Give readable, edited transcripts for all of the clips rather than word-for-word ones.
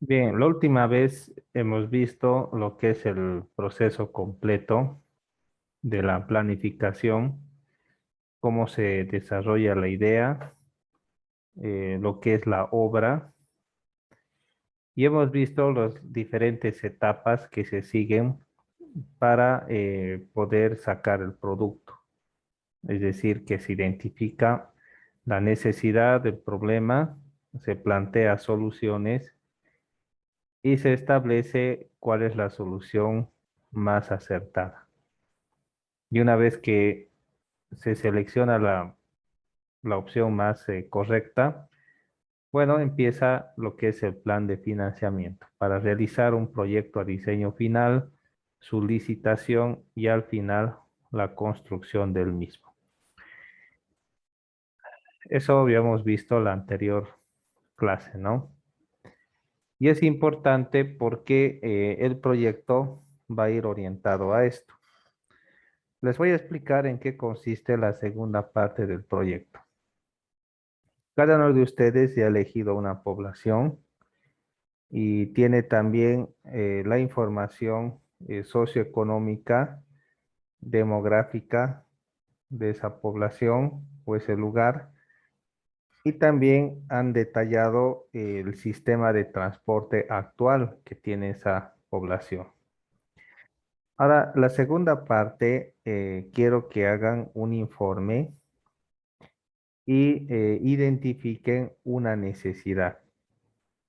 Bien, la última vez hemos visto lo que es el proceso completo de la planificación, cómo se desarrolla la idea, lo que es la obra, y hemos visto las diferentes etapas que se siguen para poder sacar el producto. Es decir, que se identifica la necesidad del problema, se plantea soluciones y se establece cuál es la solución más acertada. Y una vez que se selecciona la opción más correcta, bueno, empieza lo que es el plan de financiamiento para realizar un proyecto a diseño final, su licitación y al final la construcción del mismo. Eso habíamos visto la anterior clase, ¿no? Y es importante porque el proyecto va a ir orientado a esto. Les voy a explicar en qué consiste la segunda parte del proyecto. Cada uno de ustedes ya ha elegido una población y tiene también la información socioeconómica, demográfica de esa población o ese lugar. Y también han detallado el sistema de transporte actual que tiene esa población. Ahora, la segunda parte, quiero que hagan un informe y identifiquen una necesidad,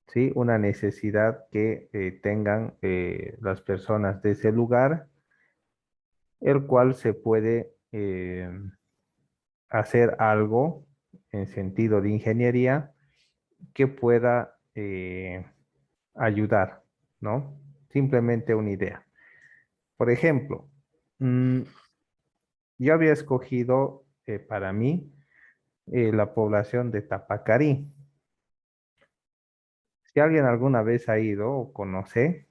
¿sí? Una necesidad que tengan las personas de ese lugar, el cual se puede hacer algo en sentido de ingeniería que pueda ayudar, ¿no? Simplemente una idea. Por ejemplo, mm, yo había escogido para mí la población de Tapacarí. Si alguien alguna vez ha ido o conoce,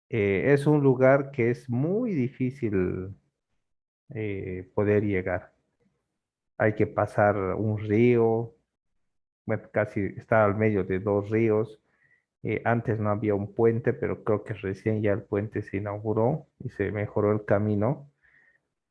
es un lugar que es muy difícil poder llegar. Hay que pasar un río, bueno, casi está al medio de dos ríos. Antes no había un puente, pero creo que recién ya el puente se inauguró y se mejoró el camino.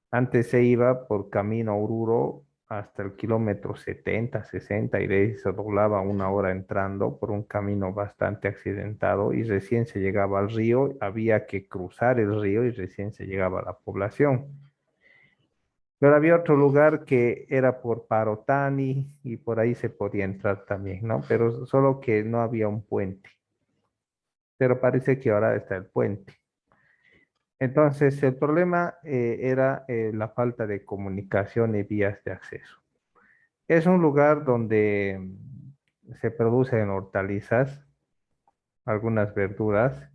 Antes se iba por camino a Oruro hasta el kilómetro 70, 60 y de ahí se doblaba una hora entrando por un camino bastante accidentado y recién se llegaba al río, había que cruzar el río y recién se llegaba a la población. Pero había otro lugar que era por Parotani y por ahí se podía entrar también, ¿no? Pero solo que no había un puente. Pero parece que ahora está el puente. Entonces, el problema era la falta de comunicación y vías de acceso. Es un lugar donde se producen hortalizas, algunas verduras,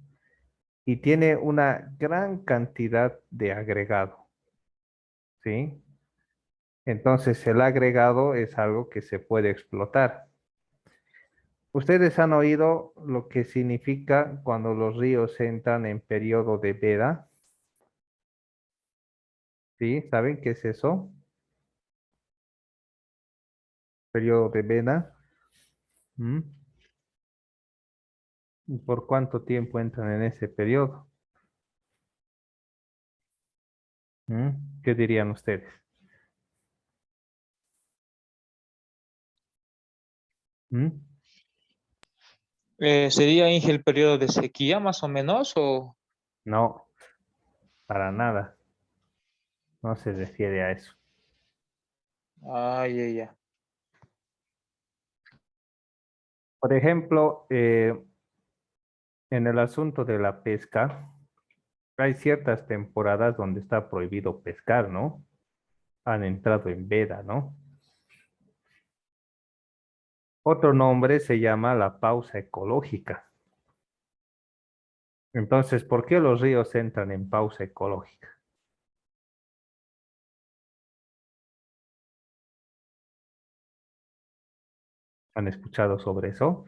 y tiene una gran cantidad de agregado, ¿sí? Entonces, el agregado es algo que se puede explotar. Ustedes han oído lo que significa cuando los ríos entran en periodo de veda, ¿sí? ¿Saben qué es eso? Periodo de veda. ¿Mm? ¿Y por cuánto tiempo entran en ese periodo? ¿Qué dirían ustedes? ¿Mm? ¿Sería Inge el periodo de sequía más o menos? O... No, para nada. No se refiere a eso. Ah, ya, ya. Por ejemplo, en el asunto de la pesca, hay ciertas temporadas donde está prohibido pescar, ¿no? Han entrado en veda, ¿no? Otro nombre se llama la pausa ecológica. Entonces, ¿por qué los ríos entran en pausa ecológica? ¿Han escuchado sobre eso?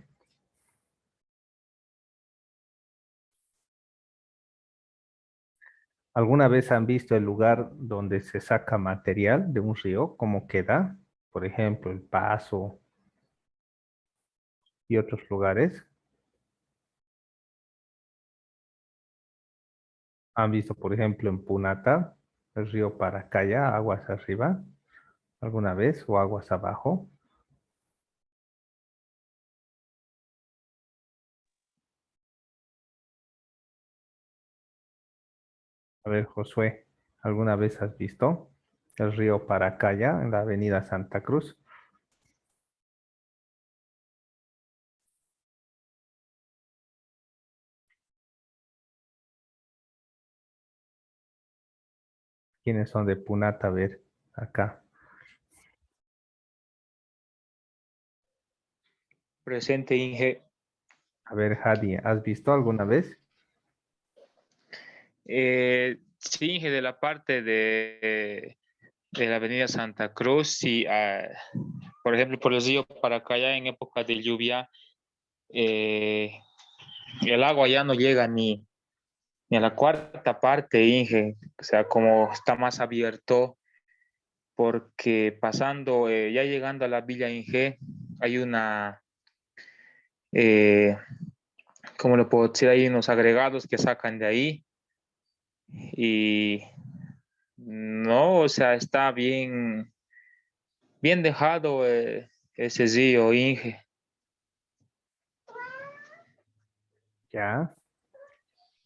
¿Alguna vez han visto el lugar donde se saca material de un río? ¿Cómo queda? Por ejemplo, el Paso y otros lugares. ¿Han visto, por ejemplo, en Punata, el río Paracaya, aguas arriba, alguna vez, o aguas abajo? A ver, Josué, ¿alguna vez has visto el río Paracaya en la avenida Santa Cruz? ¿Quiénes son de Punata? A ver, acá. Presente, Inge. A ver, Hadi, ¿has visto alguna vez? Sí, Inge, de la parte de la Avenida Santa Cruz, sí, por ejemplo, por el río Paracaya en época de lluvia, eh, el agua ya no llega ni a la cuarta parte, Inge, o sea, como está más abierto, porque pasando, ya llegando a la Villa Inge, hay eh, ¿cómo lo puedo decir? Hay unos agregados que sacan de ahí y no, o sea, está bien dejado ese río, Inge. Ya.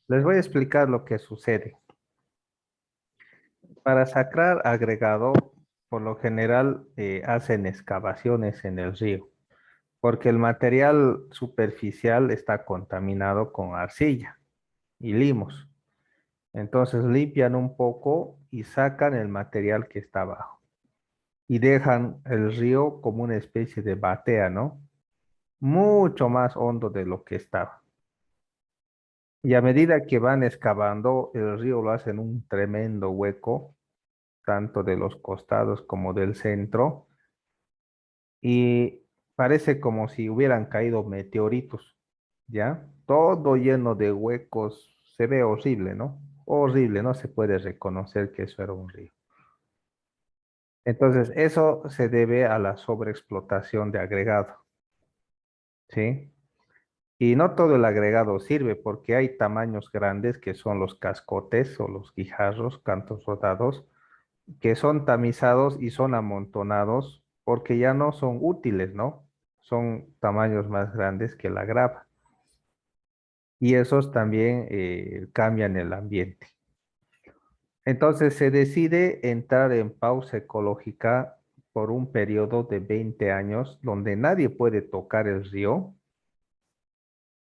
Les voy a explicar lo que sucede. Para sacar agregado, por lo general hacen excavaciones en el río, porque el material superficial está contaminado con arcilla y limos. Entonces limpian un poco y sacan el material que está abajo y dejan el río como una especie de batea, ¿no? Mucho más hondo de lo que estaba. Y a medida que van excavando, el río lo hacen un tremendo hueco, tanto de los costados como del centro, y parece como si hubieran caído meteoritos, ¿ya? Todo lleno de huecos, se ve horrible, ¿no? Horrible, no se puede reconocer que eso era un río. Entonces, eso se debe a la sobreexplotación de agregado, ¿sí? Y no todo el agregado sirve porque hay tamaños grandes que son los cascotes o los guijarros, cantos rodados, que son tamizados y son amontonados porque ya no son útiles, ¿no? Son tamaños más grandes que la grava. Y esos también cambian el ambiente. Entonces se decide entrar en pausa ecológica por un periodo de 20 años donde nadie puede tocar el río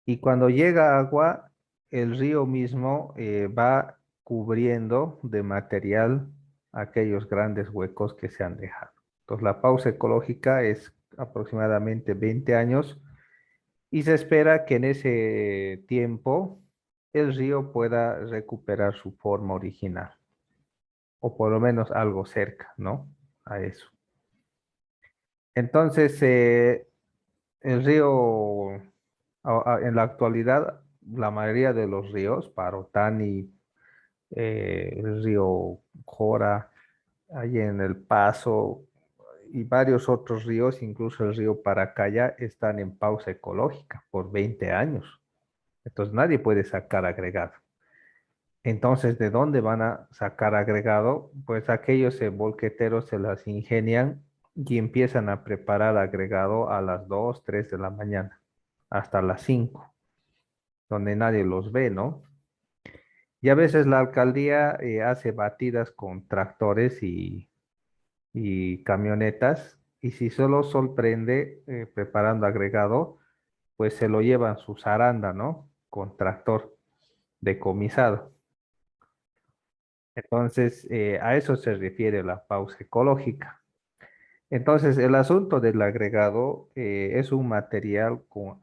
y cuando llega agua, el río mismo va cubriendo de material aquellos grandes huecos que se han dejado. Entonces la pausa ecológica es aproximadamente 20 años y se espera que en ese tiempo el río pueda recuperar su forma original o por lo menos algo cerca, ¿no? A eso. Entonces, el río, en la actualidad, la mayoría de los ríos, Parotani, el río Jora, allí en El Paso y varios otros ríos, incluso el río Paracaya, están en pausa ecológica por 20 años. Entonces nadie puede sacar agregado. Entonces, ¿de dónde van a sacar agregado? Pues aquellos volqueteros se las ingenian y empiezan a preparar agregado a las 2, 3 de la mañana, hasta las 5, donde nadie los ve, ¿no? Y a veces la alcaldía hace batidas con tractores y camionetas, y si solo sorprende preparando agregado, pues se lo llevan su zaranda, ¿no? Con tractor decomisado. Entonces, a eso se refiere la pausa ecológica. Entonces, el asunto del agregado es un material con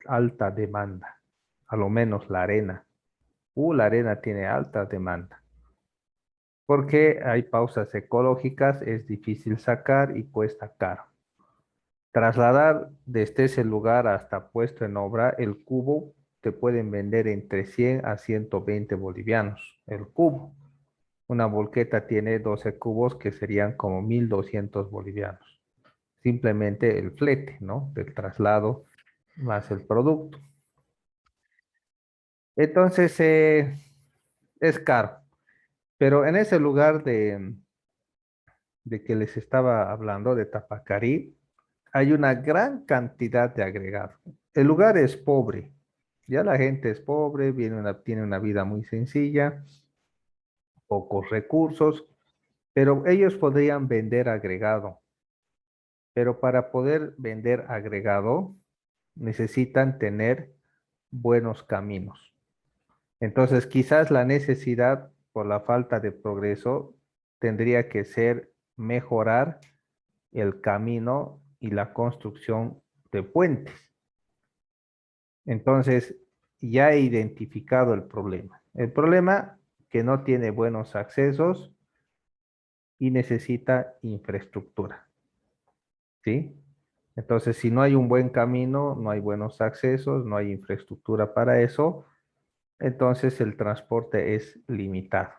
alta demanda, a lo menos la arena. La arena tiene alta demanda, porque hay pausas ecológicas, es difícil sacar y cuesta caro. Trasladar desde ese lugar hasta puesto en obra, el cubo te pueden vender entre 100 a 120 bolivianos, el cubo. Una volqueta tiene 12 cubos que serían como 1.200 bolivianos. Simplemente el flete, ¿no? Del traslado más el producto. Entonces, es caro. Pero en ese lugar de que les estaba hablando, de Tapacarí, hay una gran cantidad de agregados. El lugar es pobre, ya la gente es pobre, tiene una vida muy sencilla, pocos recursos, pero ellos podrían vender agregado. Pero para poder vender agregado, necesitan tener buenos caminos. Entonces, quizás la necesidad por la falta de progreso tendría que ser mejorar el camino y la construcción de puentes. Entonces, ya he identificado el problema. El problema que no tiene buenos accesos y necesita infraestructura, ¿sí? Entonces, si no hay un buen camino, no hay buenos accesos, no hay infraestructura para eso, entonces el transporte es limitado.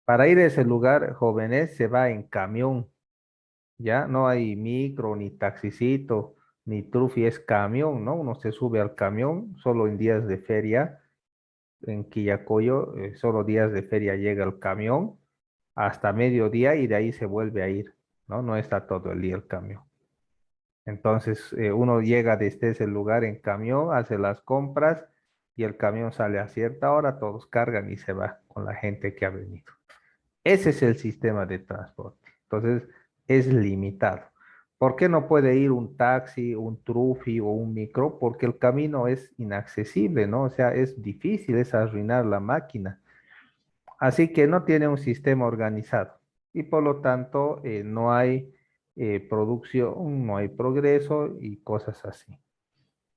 Para ir a ese lugar, jóvenes, se va en camión, ¿ya? No hay micro, ni taxicito, ni trufi, es camión, ¿no? Uno se sube al camión solo en días de feria. En Quillacollo, solo días de feria llega el camión hasta mediodía y de ahí se vuelve a ir, ¿no? No está todo el día el camión. Entonces, uno llega desde ese lugar en camión, hace las compras y el camión sale a cierta hora, todos cargan y se va con la gente que ha venido. Ese es el sistema de transporte. Entonces, es limitado. ¿Por qué no puede ir un taxi, un trufi o un micro? Porque el camino es inaccesible, ¿no? O sea, es difícil, es arruinar la máquina. Así que no tiene un sistema organizado y por lo tanto no hay producción, no hay progreso y cosas así.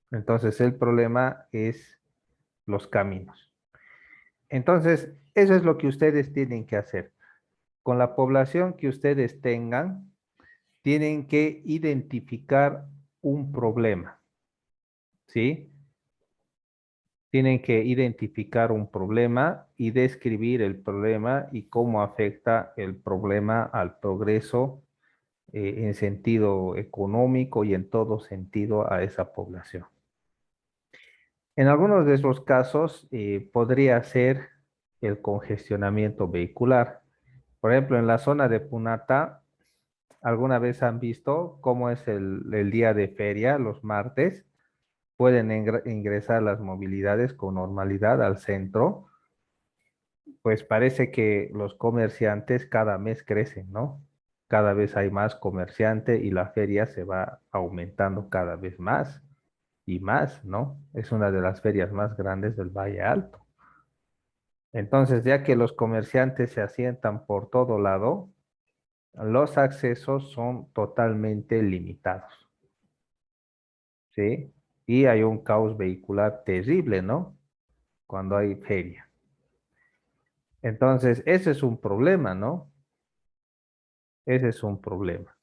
Entonces el problema es los caminos. Entonces, eso es lo que ustedes tienen que hacer. Con la población que ustedes tengan, tienen que identificar un problema, ¿sí? Tienen que identificar un problema y describir el problema y cómo afecta el problema al progreso en sentido económico y en todo sentido a esa población. En algunos de esos casos podría ser el congestionamiento vehicular. Por ejemplo, en la zona de Punata, ¿alguna vez han visto cómo es el día de feria, los martes? Pueden ingresar las movilidades con normalidad al centro, pues parece que los comerciantes cada mes crecen, ¿no? Cada vez hay más comerciante y la feria se va aumentando cada vez más y más, ¿no? Es una de las ferias más grandes del Valle Alto. Entonces, ya que los comerciantes se asientan por todo lado, los accesos son totalmente limitados, ¿sí? Y hay un caos vehicular terrible, ¿no? Cuando hay feria. Entonces, ese es un problema, ¿no? Ese es un problema.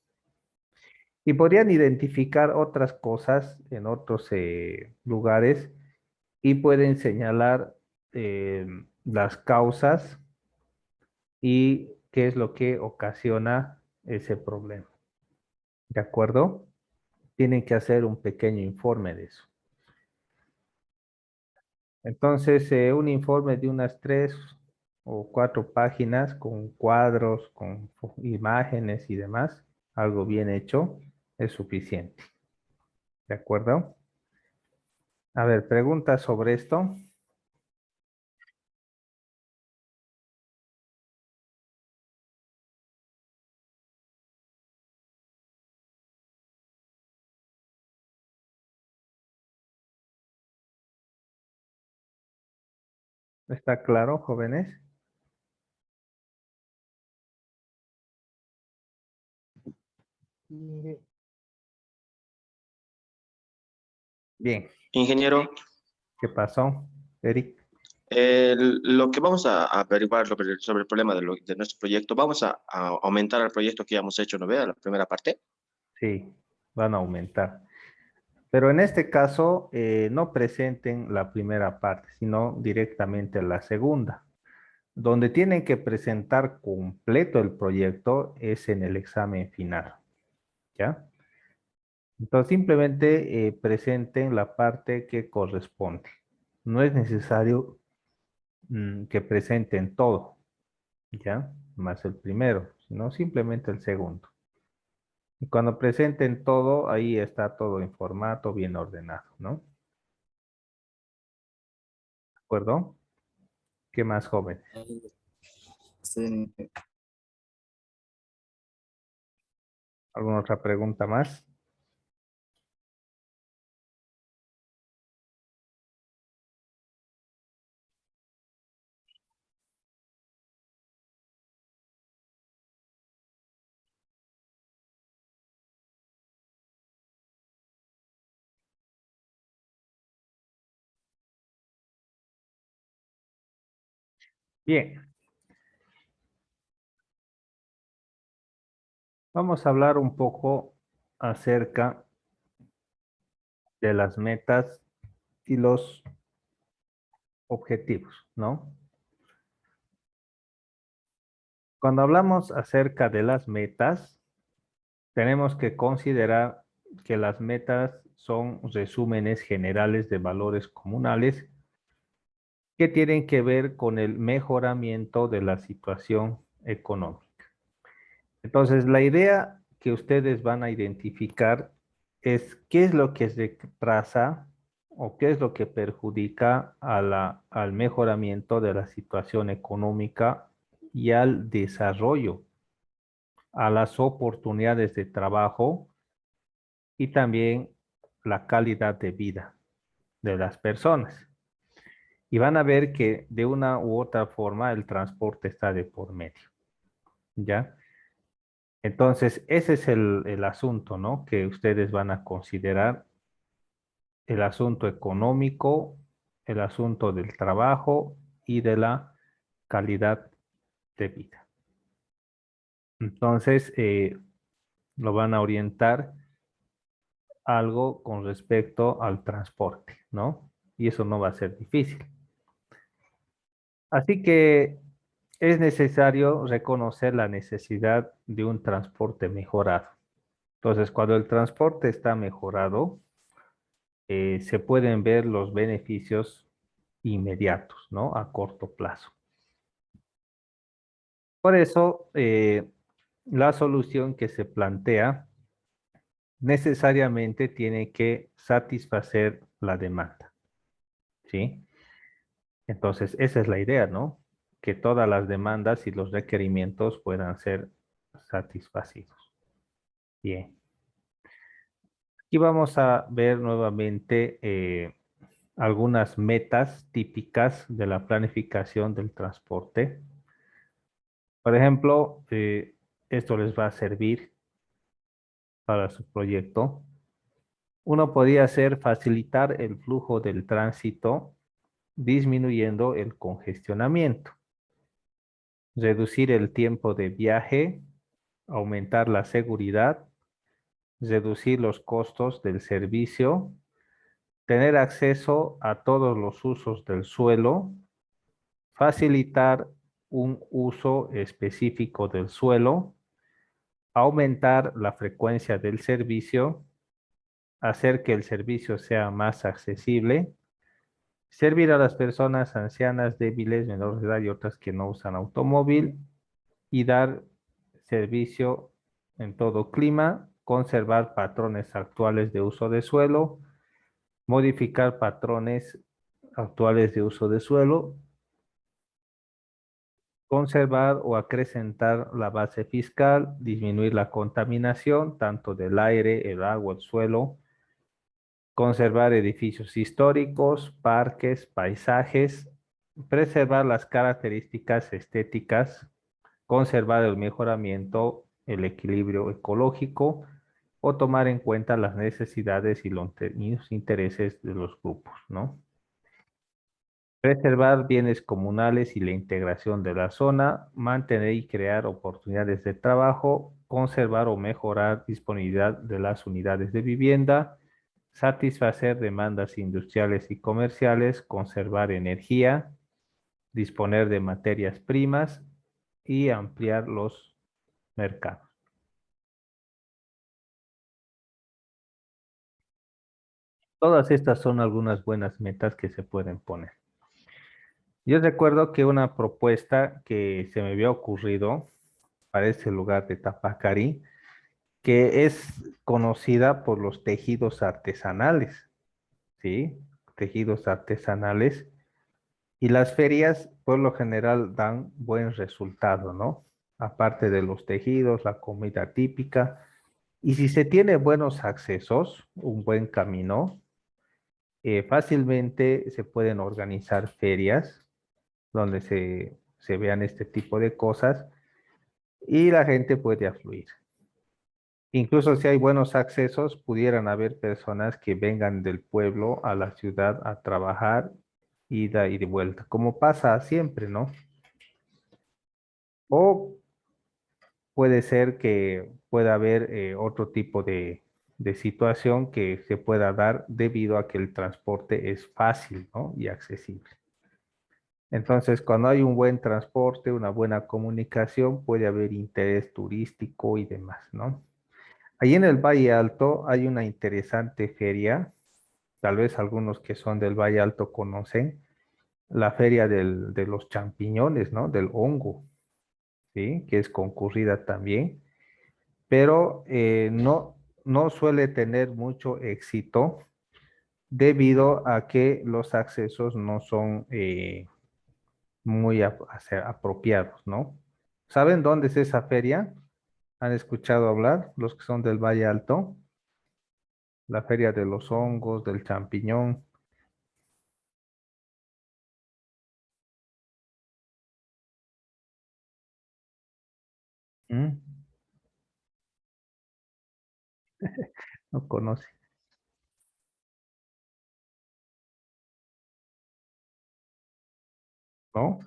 Y podrían identificar otras cosas en otros lugares y pueden señalar las causas y qué es lo que ocasiona ese problema. ¿De acuerdo? Tienen que hacer un pequeño informe de eso. Entonces, un informe de unas 3 o 4 páginas con cuadros, con imágenes y demás, algo bien hecho, es suficiente. ¿De acuerdo? A ver, preguntas sobre esto. ¿Está claro, jóvenes? Mire, Bien, ingeniero, ¿qué pasó, Eric? lo que vamos a averiguar sobre el problema de nuestro proyecto, vamos a aumentar el proyecto que ya hemos hecho, ¿no vea? La primera parte. Sí, van a aumentar. Pero en este caso, no presenten la primera parte, sino directamente la segunda. Donde tienen que presentar completo el proyecto es en el examen final, ¿ya? Entonces, simplemente presenten la parte que corresponde. No es necesario que presenten todo, ¿ya? Más el primero, sino simplemente el segundo. Y cuando presenten todo, ahí está todo en formato bien ordenado, ¿no? ¿De acuerdo? ¿Qué más, jóvenes? Sí, ¿Alguna otra pregunta más? Bien, vamos a hablar un poco acerca de las metas y los objetivos, ¿no? Cuando hablamos acerca de las metas, tenemos que considerar que las metas son resúmenes generales de valores comunales que tienen que ver con el mejoramiento de la situación económica. Entonces, la idea que ustedes van a identificar es qué es lo que se retrasa o qué es lo que perjudica al mejoramiento de la situación económica y al desarrollo, a las oportunidades de trabajo y también la calidad de vida de las personas. Y van a ver que de una u otra forma el transporte está de por medio, ¿ya? Entonces, ese es el asunto, ¿no? Que ustedes van a considerar, el asunto económico, el asunto del trabajo y de la calidad de vida. Entonces, lo van a orientar algo con respecto al transporte, ¿no? Y eso no va a ser difícil. Así que es necesario reconocer la necesidad de un transporte mejorado. Entonces, cuando el transporte está mejorado, se pueden ver los beneficios inmediatos, ¿no? A corto plazo. Por eso, la solución que se plantea necesariamente tiene que satisfacer la demanda, ¿sí? Entonces, esa es la idea, ¿no? Que todas las demandas y los requerimientos puedan ser satisfacidos. Bien. Aquí vamos a ver nuevamente algunas metas típicas de la planificación del transporte. Por ejemplo, esto les va a servir para su proyecto. Uno podría ser facilitar el flujo del tránsito disminuyendo el congestionamiento, reducir el tiempo de viaje, aumentar la seguridad, reducir los costos del servicio, tener acceso a todos los usos del suelo, facilitar un uso específico del suelo, aumentar la frecuencia del servicio, hacer que el servicio sea más accesible, servir a las personas ancianas, débiles, menores de edad y otras que no usan automóvil y dar servicio en todo clima, conservar patrones actuales de uso de suelo, modificar patrones actuales de uso de suelo, conservar o acrecentar la base fiscal, disminuir la contaminación tanto del aire, el agua, el suelo, conservar edificios históricos, parques, paisajes, preservar las características estéticas, conservar el mejoramiento, el equilibrio ecológico o tomar en cuenta las necesidades y los intereses de los grupos, ¿no? Preservar bienes comunales y la integración de la zona, mantener y crear oportunidades de trabajo, conservar o mejorar disponibilidad de las unidades de vivienda, satisfacer demandas industriales y comerciales, conservar energía, disponer de materias primas y ampliar los mercados. Todas estas son algunas buenas metas que se pueden poner. Yo recuerdo que una propuesta que se me había ocurrido para ese lugar de Tapacari, que es conocida por los tejidos artesanales, ¿sí? Tejidos artesanales. Y las ferias, por lo general, dan buen resultado, ¿no? Aparte de los tejidos, la comida típica. Y si se tiene buenos accesos, un buen camino, fácilmente se pueden organizar ferias donde se vean este tipo de cosas y la gente puede afluir. Incluso si hay buenos accesos, pudieran haber personas que vengan del pueblo a la ciudad a trabajar, ida y de vuelta, como pasa siempre, ¿no? O puede ser que pueda haber otro tipo de situación que se pueda dar debido a que el transporte es fácil, ¿no? Y accesible. Entonces, cuando hay un buen transporte, una buena comunicación, puede haber interés turístico y demás, ¿no? Ahí en el Valle Alto hay una interesante feria, tal vez algunos que son del Valle Alto conocen, la feria de los champiñones, ¿no? Del hongo, ¿sí? Que es concurrida también, pero no suele tener mucho éxito debido a que los accesos no son muy apropiados, ¿no? ¿Saben dónde es esa feria? ¿Han escuchado hablar los que son del Valle Alto? La feria de los hongos, del champiñón. ¿Mm? No conoce, ¿no?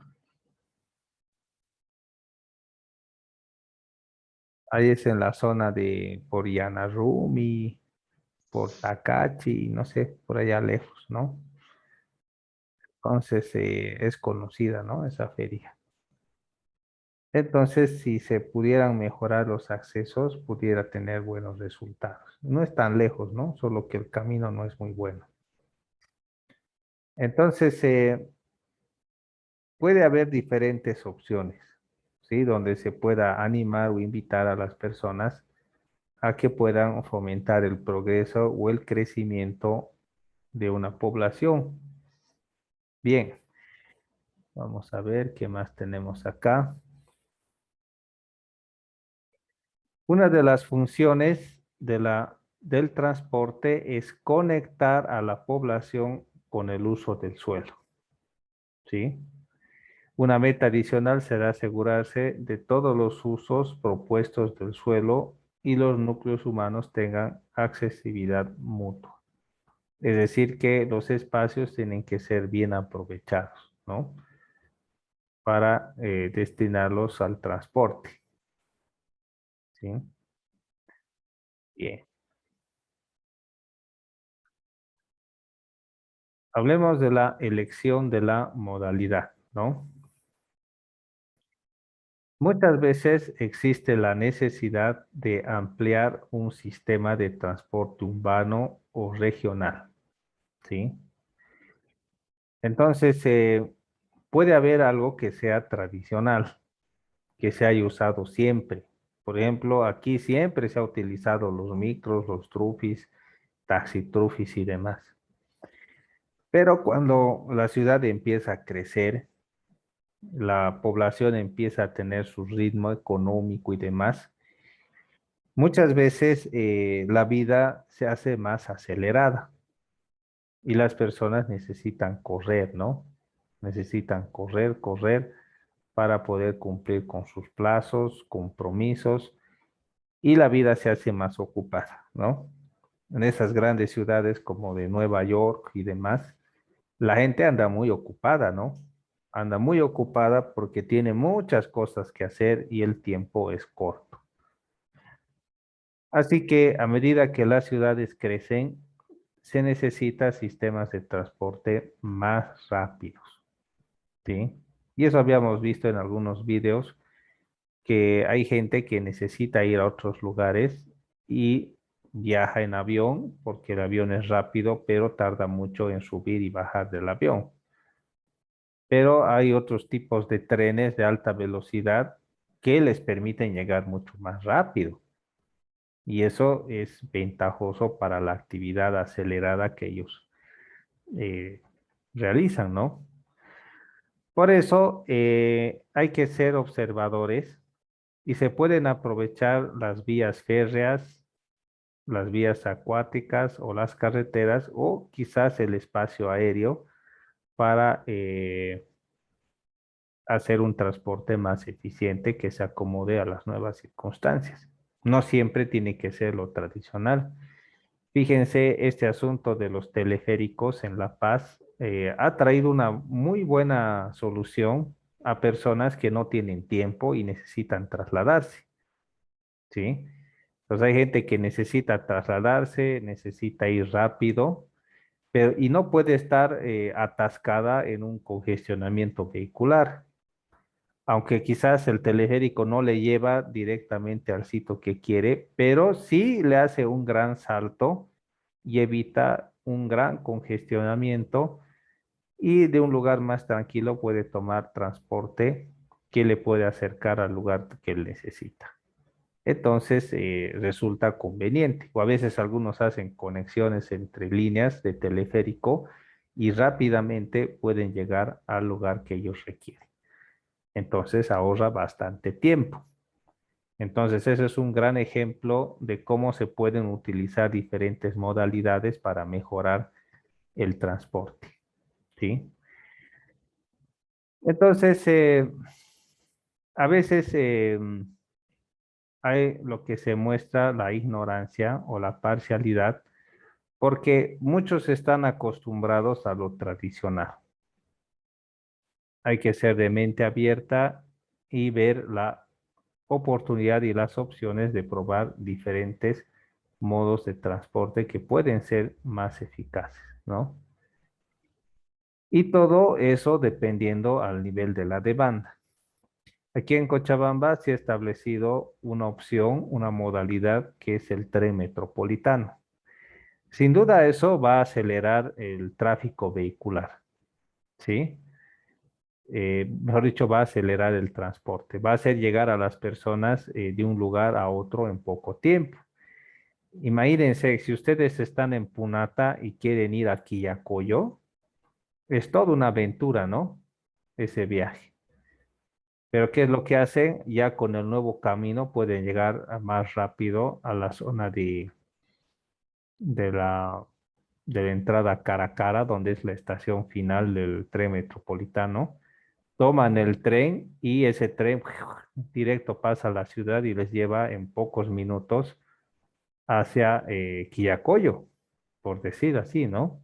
Ahí es en la zona de por Rumi, por Tacachi, no sé, por allá lejos, ¿no? Entonces es conocida, ¿no? Esa feria. Entonces, si se pudieran mejorar los accesos, pudiera tener buenos resultados. No es tan lejos, ¿no? Solo que el camino no es muy bueno. Entonces, puede haber diferentes opciones, ¿sí? Donde se pueda animar o invitar a las personas a que puedan fomentar el progreso o el crecimiento de una población. Bien, vamos a ver qué más tenemos acá. Una de las funciones del transporte es conectar a la población con el uso del suelo, ¿sí? Una meta adicional será asegurarse de todos los usos propuestos del suelo y los núcleos humanos tengan accesibilidad mutua. Es decir, que los espacios tienen que ser bien aprovechados, ¿no? Para destinarlos al transporte, ¿sí? Bien. Hablemos de la elección de la modalidad, ¿no? Muchas veces existe la necesidad de ampliar un sistema de transporte urbano o regional, ¿sí? Entonces, puede haber algo que sea tradicional, que se haya usado siempre. Por ejemplo, aquí siempre se ha utilizado los micros, los trufis, taxitrufis y demás. Pero cuando la ciudad empieza a crecer, la población empieza a tener su ritmo económico y demás, muchas veces la vida se hace más acelerada y las personas necesitan correr, ¿no? Necesitan correr para poder cumplir con sus plazos, compromisos y la vida se hace más ocupada, ¿no? En esas grandes ciudades como de Nueva York y demás, la gente anda muy ocupada, ¿no? Anda muy ocupada porque tiene muchas cosas que hacer y el tiempo es corto. Así que a medida que las ciudades crecen, se necesitan sistemas de transporte más rápidos, ¿sí? Y eso habíamos visto en algunos videos, que hay gente que necesita ir a otros lugares y viaja en avión, porque el avión es rápido, pero tarda mucho en subir y bajar del avión. pero hay otros tipos de trenes de alta velocidad que les permiten llegar mucho más rápido. Y eso es ventajoso para la actividad acelerada que ellos eh, realizan, ¿no? Por eso hay que ser observadores y se pueden aprovechar las vías férreas, las vías acuáticas o las carreteras o quizás el espacio aéreo para hacer un transporte más eficiente que se acomode a las nuevas circunstancias. No siempre tiene que ser lo tradicional. Fíjense, este asunto de los teleféricos en La Paz ha traído una muy buena solución a personas que no tienen tiempo y necesitan trasladarse, ¿sí? Entonces hay gente que necesita trasladarse, necesita ir rápido, pero y no puede estar atascada en un congestionamiento vehicular. Aunque quizás el teleférico no le lleva directamente al sitio que quiere, pero sí le hace un gran salto y evita un gran congestionamiento y de un lugar más tranquilo puede tomar transporte que le puede acercar al lugar que él necesita. Entonces resulta conveniente. O a veces algunos hacen conexiones entre líneas de teleférico y rápidamente pueden llegar al lugar que ellos requieren. Entonces ahorra bastante tiempo. Entonces ese es un gran ejemplo de cómo se pueden utilizar diferentes modalidades para mejorar el transporte, ¿sí? Entonces, a veces hay lo que se muestra la ignorancia o la parcialidad, porque muchos están acostumbrados a lo tradicional. Hay que ser de mente abierta y ver la oportunidad y las opciones de probar diferentes modos de transporte que pueden ser más eficaces, ¿no? Y todo eso dependiendo al nivel de la demanda. Aquí en Cochabamba se ha establecido una opción, una modalidad que es el tren metropolitano. Sin duda eso va a acelerar el tráfico vehicular, ¿sí? Mejor dicho, va a acelerar el transporte, va a hacer llegar a las personas de un lugar a otro en poco tiempo. Imagínense, si ustedes están en Punata y quieren ir a Quillacollo, es toda una aventura, ¿no? Ese viaje. Pero ¿qué es lo que hacen? Ya con el nuevo camino pueden llegar más rápido a la zona de la, de la entrada cara a cara, donde es la estación final del tren metropolitano. Toman el tren y ese tren directo pasa a la ciudad y les lleva en pocos minutos hacia Quillacollo, por decir así, ¿no?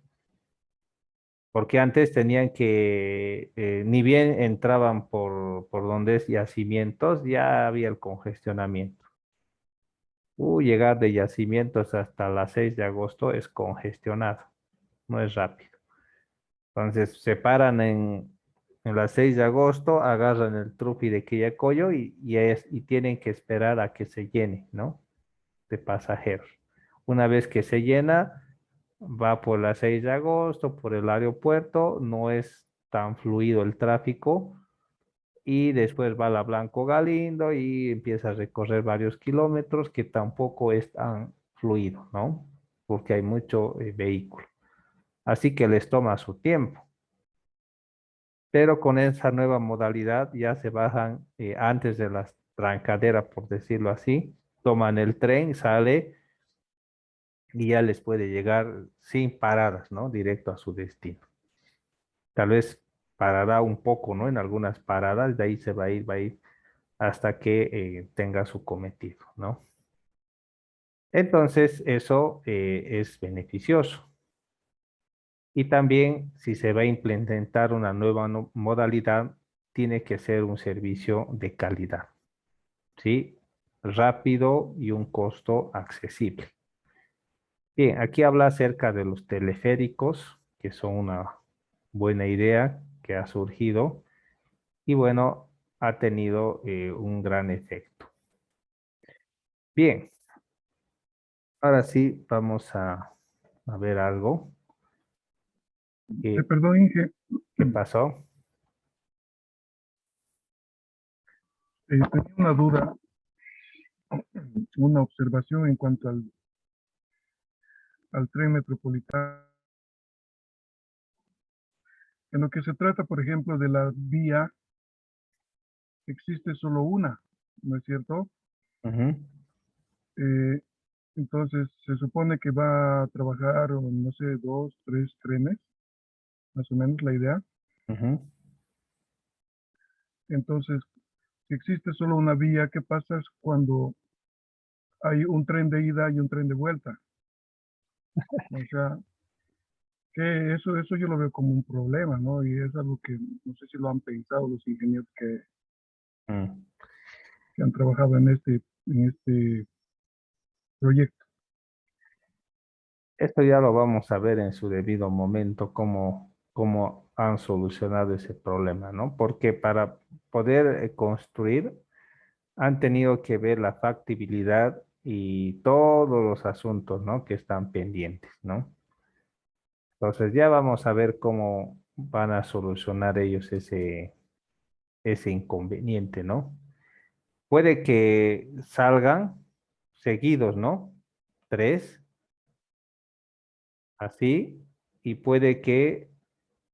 Porque antes tenían que, ni bien entraban por donde es yacimientos, ya había el congestionamiento. Llegar de yacimientos hasta las 6 de agosto es congestionado, no es rápido. Entonces se paran en las 6 de agosto, agarran el trufi de Quillacollo y tienen que esperar a que se llene, ¿no? De pasajeros. Una vez que se llena, va por la 6 de agosto, por el aeropuerto, no es tan fluido el tráfico y después va a la Blanco Galindo y empieza a recorrer varios kilómetros que tampoco es tan fluido, ¿no? Porque hay mucho vehículo. Así que les toma su tiempo. Pero con esa nueva modalidad ya se bajan antes de la trancadera, por decirlo así, toman el tren, sale y ya les puede llegar sin paradas, ¿no? Directo a su destino. Tal vez parará un poco, ¿no? En algunas paradas, de ahí se va a ir hasta que tenga su cometido, ¿no? Entonces, eso es beneficioso. Y también, si se va a implementar una nueva modalidad, tiene que ser un servicio de calidad, ¿sí? Rápido y un costo accesible. Bien, aquí habla acerca de los teleféricos, que son una buena idea que ha surgido y bueno, ha tenido un gran efecto. Bien, ahora sí vamos a ver algo. Perdón, Inge, ¿Qué pasó? Tenía una duda, una observación en cuanto al tren metropolitano. En lo que se trata, por ejemplo, de la vía, existe solo una, ¿no es cierto? Ujú, Eh, entonces, se supone que va a trabajar, o no sé, dos, tres trenes, más o menos la idea. ujú. Entonces, si existe solo una vía, ¿qué pasa cuando hay un tren de ida y un tren de vuelta? O sea, que eso yo lo veo como un problema, ¿no? Y es algo que no sé si lo han pensado los ingenieros Mm. que han trabajado en este proyecto. Esto ya lo vamos a ver en su debido momento, cómo han solucionado ese problema, ¿no? Porque para poder construir han tenido que ver la factibilidad y todos los asuntos, ¿no? Que están pendientes, ¿no? Entonces ya vamos a ver cómo van a solucionar ellos ese inconveniente, ¿no? Puede que salgan seguidos, ¿no? Tres, así, y puede que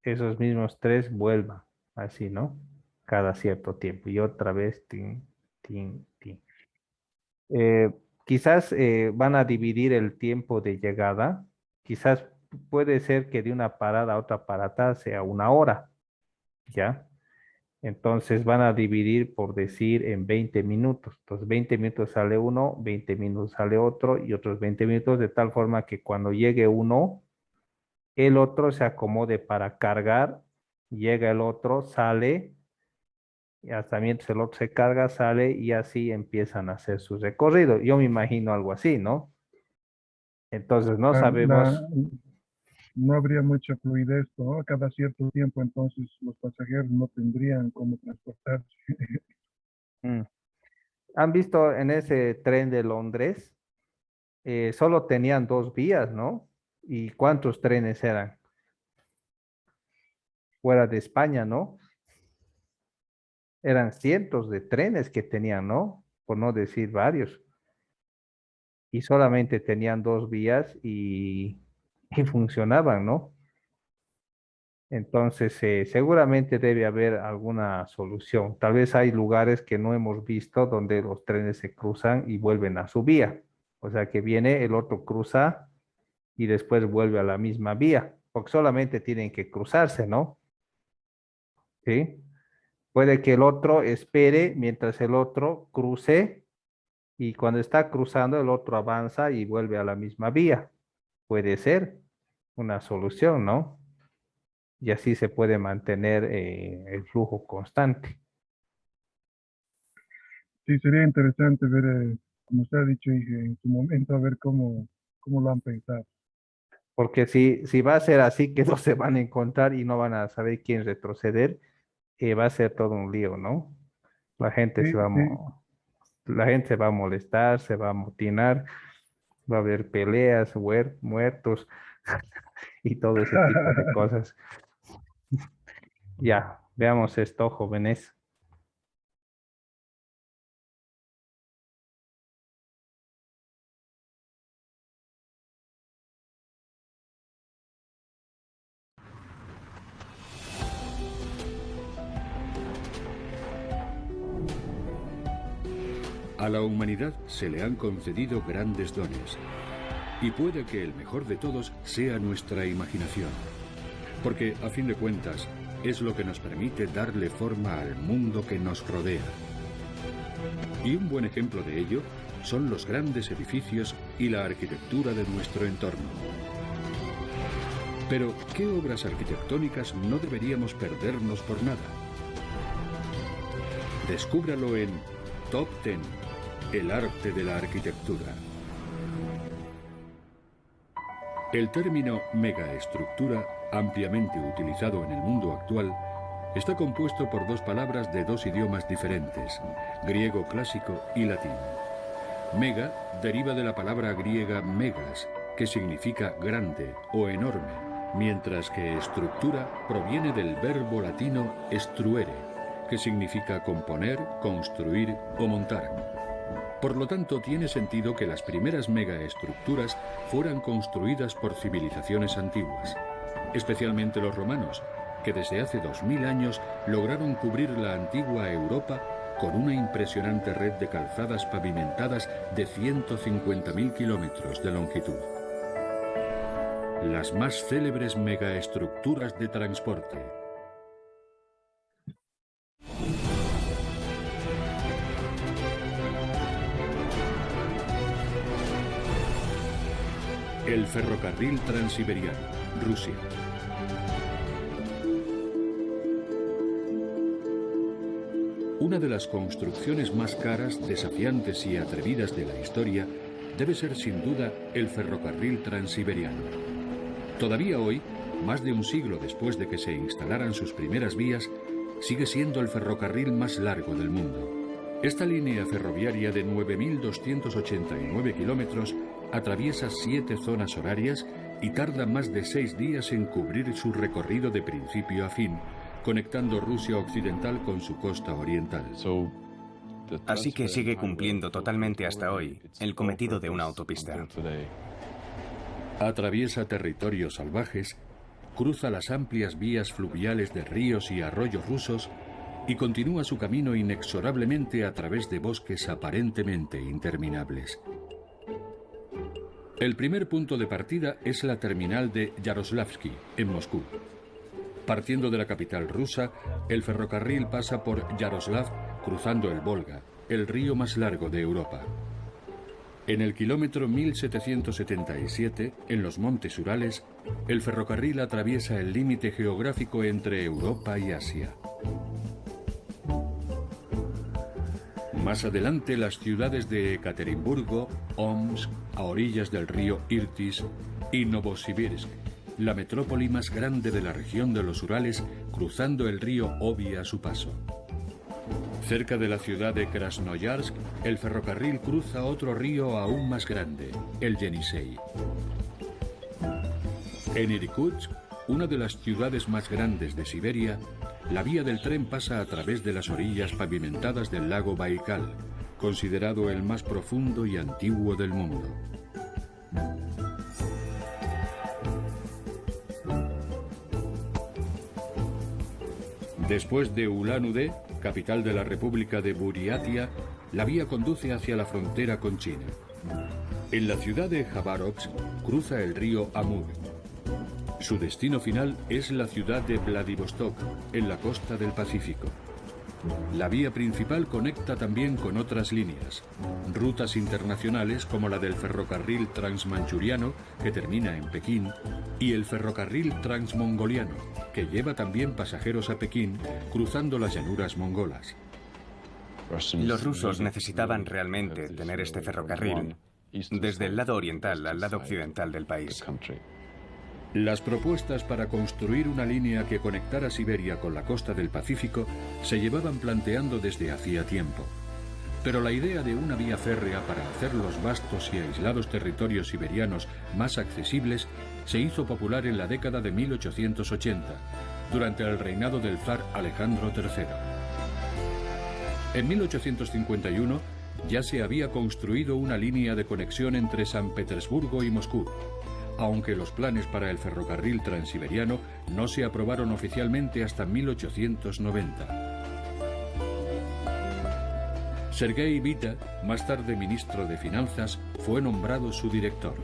esos mismos tres vuelvan, así, ¿no? Cada cierto tiempo y otra vez, tin, tin, tin. Eh, quizás van a dividir el tiempo de llegada. Quizás puede ser que de una parada a otra parada sea una hora, ¿ya? Entonces van a dividir, por decir, en 20 minutos. Entonces 20 minutos sale uno, 20 minutos sale otro y otros 20 minutos, de tal forma que cuando llegue uno, el otro se acomode para cargar, llega el otro, sale, y hasta mientras el otro se carga, sale y así empiezan a hacer su recorrido. Yo me imagino algo así, ¿no? Entonces no La- la- sabemos. no habría mucha fluidez, ¿no? Cada cierto tiempo, entonces los pasajeros no tendrían cómo transportarse. mm, ¿Han visto en ese tren de Londres? Solo tenían dos vías, ¿no? ¿Y cuántos trenes eran? Fuera de España, ¿no? Eran cientos de trenes que tenían, ¿no? Por no decir varios. Y solamente tenían dos vías y funcionaban, ¿no? Entonces, seguramente debe haber alguna solución. Tal vez hay lugares que no hemos visto donde los trenes se cruzan y vuelven a su vía. O sea que viene, el otro cruza y después vuelve a la misma vía, porque solamente tienen que cruzarse, ¿no? ¿Sí? Puede que el otro espere mientras el otro cruce y cuando está cruzando el otro avanza y vuelve a la misma vía. Puede ser una solución, ¿no? Y así se puede mantener el flujo constante. Sí, sería interesante ver, como usted ha dicho, Inge, en su momento, a ver cómo lo han pensado. Porque si va a ser así, que no se van a encontrar y no van a saber quién retroceder, va a ser todo un lío, ¿no? La gente Sí, se va a, sí. la gente se va a molestar, se va a amotinar, va a haber peleas, muertos y todo ese tipo de cosas. Ya, veamos esto, jóvenes. A la humanidad se le han concedido grandes dones. Y puede que el mejor de todos sea nuestra imaginación. Porque, a fin de cuentas, es lo que nos permite darle forma al mundo que nos rodea. Y un buen ejemplo de ello son los grandes edificios y la arquitectura de nuestro entorno. Pero, ¿qué obras arquitectónicas no deberíamos perdernos por nada? Descúbralo en Top 10, el arte de la arquitectura. El término megaestructura, ampliamente utilizado en el mundo actual, está compuesto por dos palabras de dos idiomas diferentes, griego clásico y latín. Mega deriva de la palabra griega megas, que significa grande o enorme, mientras que estructura proviene del verbo latino estruere, que significa componer, construir o montar. Por lo tanto, tiene sentido que las primeras megaestructuras fueran construidas por civilizaciones antiguas, especialmente los romanos, que desde hace 2000 años lograron cubrir la antigua Europa con una impresionante red de calzadas pavimentadas de 150.000 kilómetros de longitud. Las más célebres megaestructuras de transporte. El ferrocarril transiberiano, Rusia. Una de las construcciones más caras, desafiantes y atrevidas de la historia debe ser sin duda el ferrocarril transiberiano. Todavía hoy, más de un siglo después de que se instalaran sus primeras vías, sigue siendo el ferrocarril más largo del mundo. Esta línea ferroviaria de 9.289 kilómetros atraviesa 7 zonas horarias y tarda más de 6 días en cubrir su recorrido de principio a fin, conectando Rusia occidental con su costa oriental. Así que sigue cumpliendo totalmente hasta hoy el cometido de una autopista. Atraviesa territorios salvajes, cruza las amplias vías fluviales de ríos y arroyos rusos y continúa su camino inexorablemente a través de bosques aparentemente interminables. El primer punto de partida es la terminal de Yaroslavsky, en Moscú. Partiendo de la capital rusa, el ferrocarril pasa por Yaroslav, cruzando el Volga, el río más largo de Europa. En el kilómetro 1777, en los montes Urales, el ferrocarril atraviesa el límite geográfico entre Europa y Asia. Más adelante, las ciudades de Ekaterimburgo, Omsk, a orillas del río Irtis, y Novosibirsk, la metrópoli más grande de la región de los Urales, cruzando el río Obi a su paso. Cerca de la ciudad de Krasnoyarsk, el ferrocarril cruza otro río aún más grande, el Yenisei. En Irkutsk, una de las ciudades más grandes de Siberia, la vía del tren pasa a través de las orillas pavimentadas del lago Baikal, considerado el más profundo y antiguo del mundo. Después de Ulan-Ude, capital de la República de Buriatia, la vía conduce hacia la frontera con China. En la ciudad de Khabarovsk cruza el río Amur. Su destino final es la ciudad de Vladivostok, en la costa del Pacífico. La vía principal conecta también con otras líneas, rutas internacionales como la del ferrocarril transmanchuriano, que termina en Pekín, y el ferrocarril transmongoliano, que lleva también pasajeros a Pekín, cruzando las llanuras mongolas. Los rusos necesitaban realmente tener este ferrocarril desde el lado oriental al lado occidental del país. Las propuestas para construir una línea que conectara Siberia con la costa del Pacífico se llevaban planteando desde hacía tiempo. Pero la idea de una vía férrea para hacer los vastos y aislados territorios siberianos más accesibles se hizo popular en la década de 1880, durante el reinado del zar Alejandro III. En 1851 ya se había construido una línea de conexión entre San Petersburgo y Moscú, aunque los planes para el ferrocarril transiberiano no se aprobaron oficialmente hasta 1890. Sergei Vita, más tarde ministro de Finanzas, fue nombrado su director.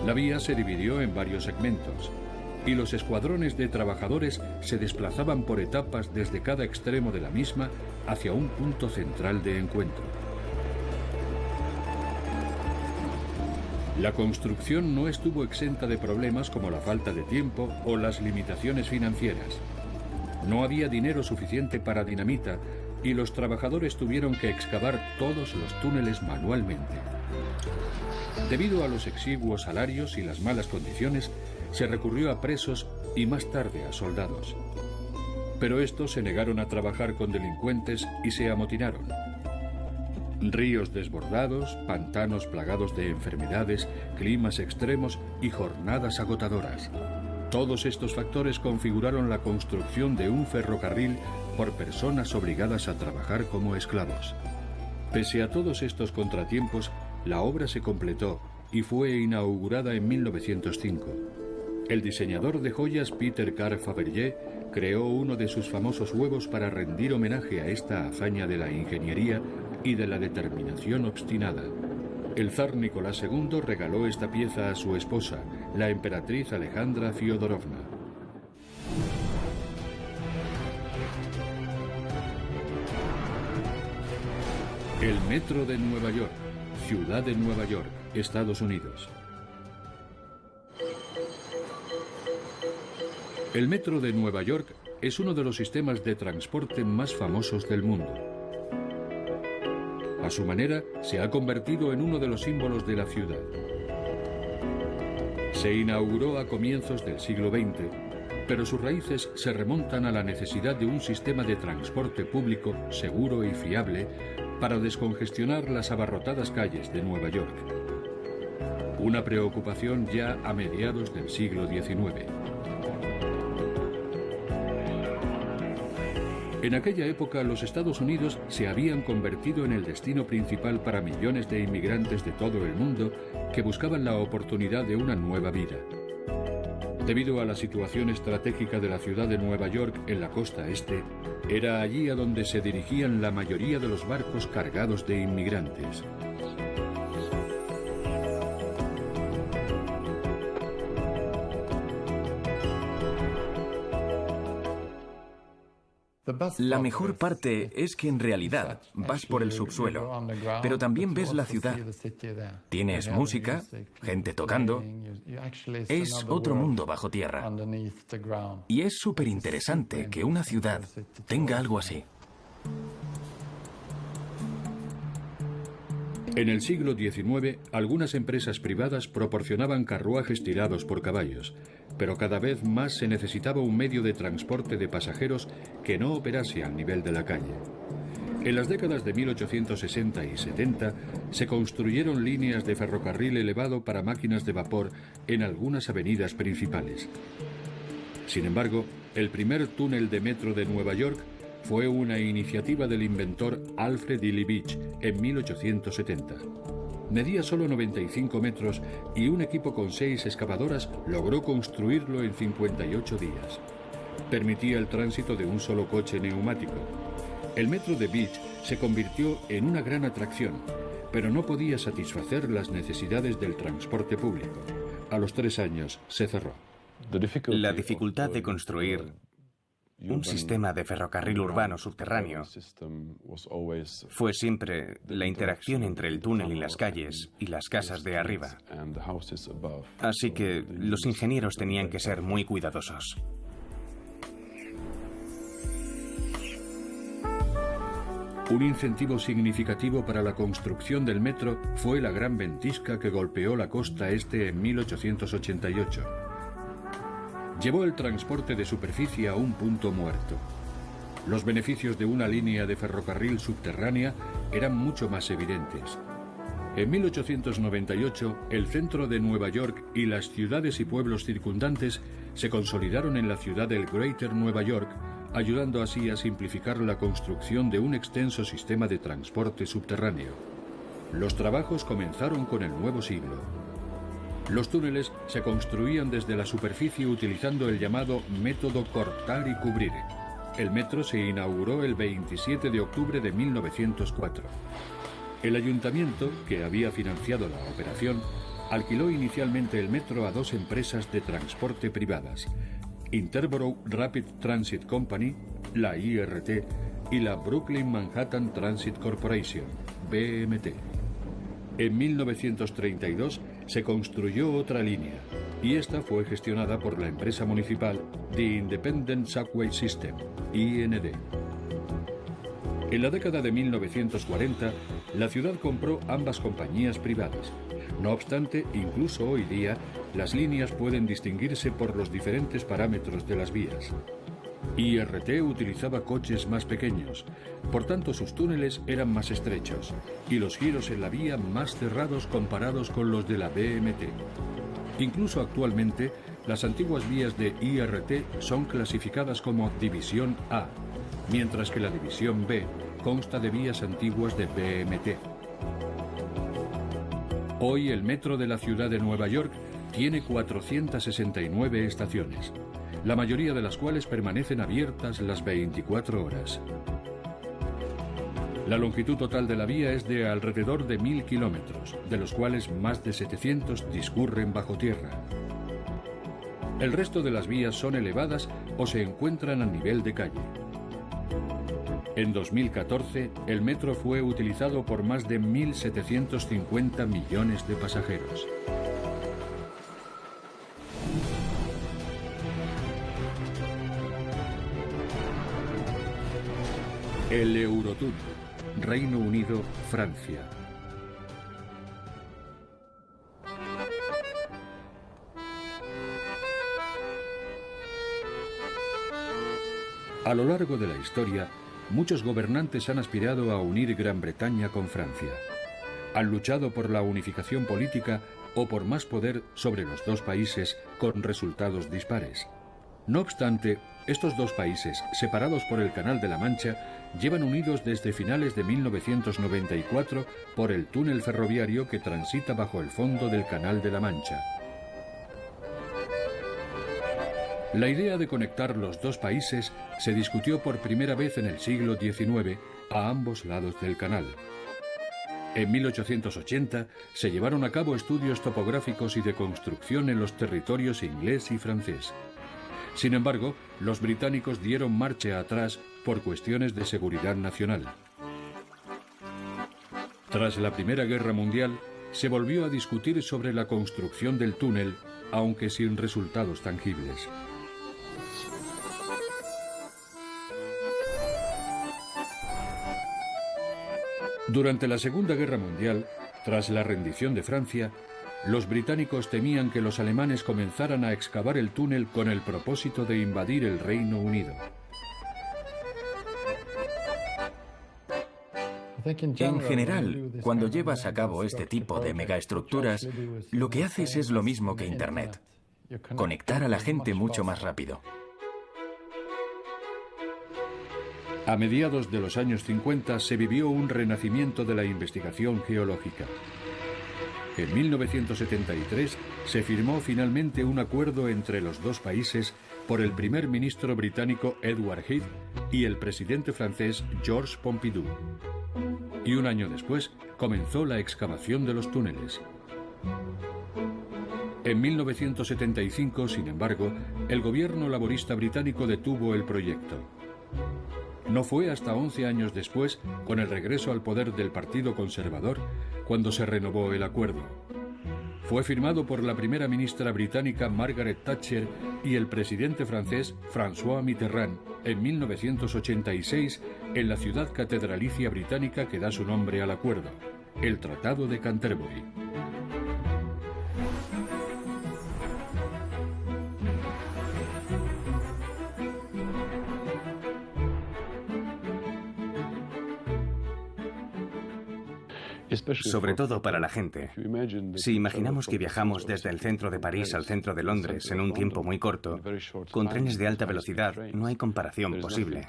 La vía se dividió en varios segmentos, y los escuadrones de trabajadores se desplazaban por etapas desde cada extremo de la misma hacia un punto central de encuentro. La construcción no estuvo exenta de problemas como la falta de tiempo o las limitaciones financieras. No había dinero suficiente para dinamita y los trabajadores tuvieron que excavar todos los túneles manualmente. Debido a los exiguos salarios y las malas condiciones, se recurrió a presos y más tarde a soldados. Pero estos se negaron a trabajar con delincuentes y se amotinaron. Ríos desbordados, pantanos plagados de enfermedades, climas extremos y jornadas agotadoras. Todos estos factores configuraron la construcción de un ferrocarril por personas obligadas a trabajar como esclavos. Pese a todos estos contratiempos, la obra se completó y fue inaugurada en 1905. El diseñador de joyas Peter Carl Fabergé creó uno de sus famosos huevos para rendir homenaje a esta hazaña de la ingeniería y de la determinación obstinada. El zar Nicolás II regaló esta pieza a su esposa, la emperatriz Alejandra Fiodorovna. El Metro de Nueva York, Ciudad de Nueva York, Estados Unidos. El Metro de Nueva York es uno de los sistemas de transporte más famosos del mundo. A su manera, se ha convertido en uno de los símbolos de la ciudad. Se inauguró a comienzos del siglo XX, pero sus raíces se remontan a la necesidad de un sistema de transporte público seguro y fiable para descongestionar las abarrotadas calles de Nueva York. Una preocupación ya a mediados del siglo XIX. En aquella época, los Estados Unidos se habían convertido en el destino principal para millones de inmigrantes de todo el mundo que buscaban la oportunidad de una nueva vida. Debido a la situación estratégica de la ciudad de Nueva York en la costa este, era allí a donde se dirigían la mayoría de los barcos cargados de inmigrantes. La mejor parte es que en realidad vas por el subsuelo, pero también ves la ciudad. Tienes música, gente tocando. Es otro mundo bajo tierra. Y es súper interesante que una ciudad tenga algo así. En el siglo XIX, algunas empresas privadas proporcionaban carruajes tirados por caballos, pero cada vez más se necesitaba un medio de transporte de pasajeros que no operase al nivel de la calle. En las décadas de 1860 y 70 se construyeron líneas de ferrocarril elevado para máquinas de vapor en algunas avenidas principales. Sin embargo, el primer túnel de metro de Nueva York fue una iniciativa del inventor Alfred E. Beach en 1870. Medía solo 95 metros y un equipo con 6 excavadoras logró construirlo en 58 días. Permitía el tránsito de un solo coche neumático. El metro de Beach se convirtió en una gran atracción, pero no podía satisfacer las necesidades del transporte público. A los 3 años se cerró. La dificultad de construir un sistema de ferrocarril urbano subterráneo fue siempre la interacción entre el túnel y las calles y las casas de arriba. Así que los ingenieros tenían que ser muy cuidadosos. Un incentivo significativo para la construcción del metro fue la gran ventisca que golpeó la costa este en 1888. Llevó el transporte de superficie a un punto muerto. Los beneficios de una línea de ferrocarril subterránea eran mucho más evidentes. En 1898, el centro de Nueva York y las ciudades y pueblos circundantes se consolidaron en la ciudad del Greater Nueva York, ayudando así a simplificar la construcción de un extenso sistema de transporte subterráneo. Los trabajos comenzaron con el nuevo siglo. Los túneles se construían desde la superficie utilizando el llamado método cortar y cubrir. El metro se inauguró el 27 de octubre de 1904. El ayuntamiento, que había financiado la operación, alquiló inicialmente el metro a 2 empresas de transporte privadas, Interborough Rapid Transit Company, la IRT, y la Brooklyn Manhattan Transit Corporation, BMT. En 1932 se construyó otra línea, y esta fue gestionada por la empresa municipal The Independent Subway System, IND. En la década de 1940, la ciudad compró ambas compañías privadas. No obstante, incluso hoy día, las líneas pueden distinguirse por los diferentes parámetros de las vías. IRT utilizaba coches más pequeños, por tanto sus túneles eran más estrechos y los giros en la vía más cerrados comparados con los de la BMT. Incluso actualmente, las antiguas vías de IRT son clasificadas como División A, mientras que la División B consta de vías antiguas de BMT. Hoy el metro de la ciudad de Nueva York tiene 469 estaciones, la mayoría de las cuales permanecen abiertas las 24 horas. La longitud total de la vía es de alrededor de 1000 kilómetros, de los cuales más de 700 discurren bajo tierra. El resto de las vías son elevadas o se encuentran a nivel de calle. En 2014, el metro fue utilizado por más de 1.750 millones de pasajeros. El Eurotúnel, Reino Unido, Francia. A lo largo de la historia, muchos gobernantes han aspirado a unir Gran Bretaña con Francia. Han luchado por la unificación política o por más poder sobre los dos países con resultados dispares. No obstante, estos dos países, separados por el Canal de la Mancha, llevan unidos desde finales de 1994 por el túnel ferroviario que transita bajo el fondo del Canal de la Mancha. La idea de conectar los dos países se discutió por primera vez en el siglo XIX a ambos lados del canal. En 1880 se llevaron a cabo estudios topográficos y de construcción en los territorios inglés y francés. Sin embargo, los británicos dieron marcha atrás por cuestiones de seguridad nacional. Tras la Primera Guerra Mundial, se volvió a discutir sobre la construcción del túnel, aunque sin resultados tangibles. Durante la Segunda Guerra Mundial, tras la rendición de Francia, los británicos temían que los alemanes comenzaran a excavar el túnel con el propósito de invadir el Reino Unido. En general, cuando llevas a cabo este tipo de megaestructuras, lo que haces es lo mismo que Internet: conectar a la gente mucho más rápido. A mediados de los años 50 se vivió un renacimiento de la investigación geológica. En 1973 se firmó finalmente un acuerdo entre los dos países por el primer ministro británico Edward Heath y el presidente francés Georges Pompidou. Y un año después comenzó la excavación de los túneles. En 1975, sin embargo, el gobierno laborista británico detuvo el proyecto. No fue hasta 11 años después, con el regreso al poder del Partido Conservador, cuando se renovó el acuerdo. Fue firmado por la primera ministra británica Margaret Thatcher y el presidente francés François Mitterrand en 1986 en la ciudad catedralicia británica que da su nombre al acuerdo, el Tratado de Canterbury. Sobre todo para la gente. Si imaginamos que viajamos desde el centro de París al centro de Londres en un tiempo muy corto, con trenes de alta velocidad no hay comparación posible.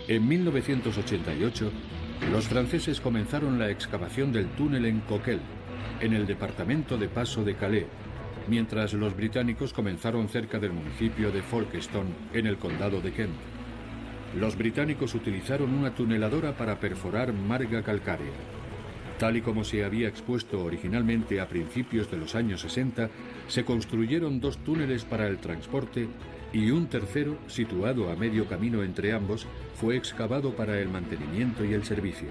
En 1988, los franceses comenzaron la excavación del túnel en Coquelles, en el departamento de Paso de Calais, mientras los británicos comenzaron cerca del municipio de Folkestone, en el condado de Kent. Los británicos utilizaron una tuneladora para perforar marga calcárea. Tal y como se había expuesto originalmente a principios de los años 60, se construyeron dos túneles para el transporte y un tercero, situado a medio camino entre ambos, fue excavado para el mantenimiento y el servicio.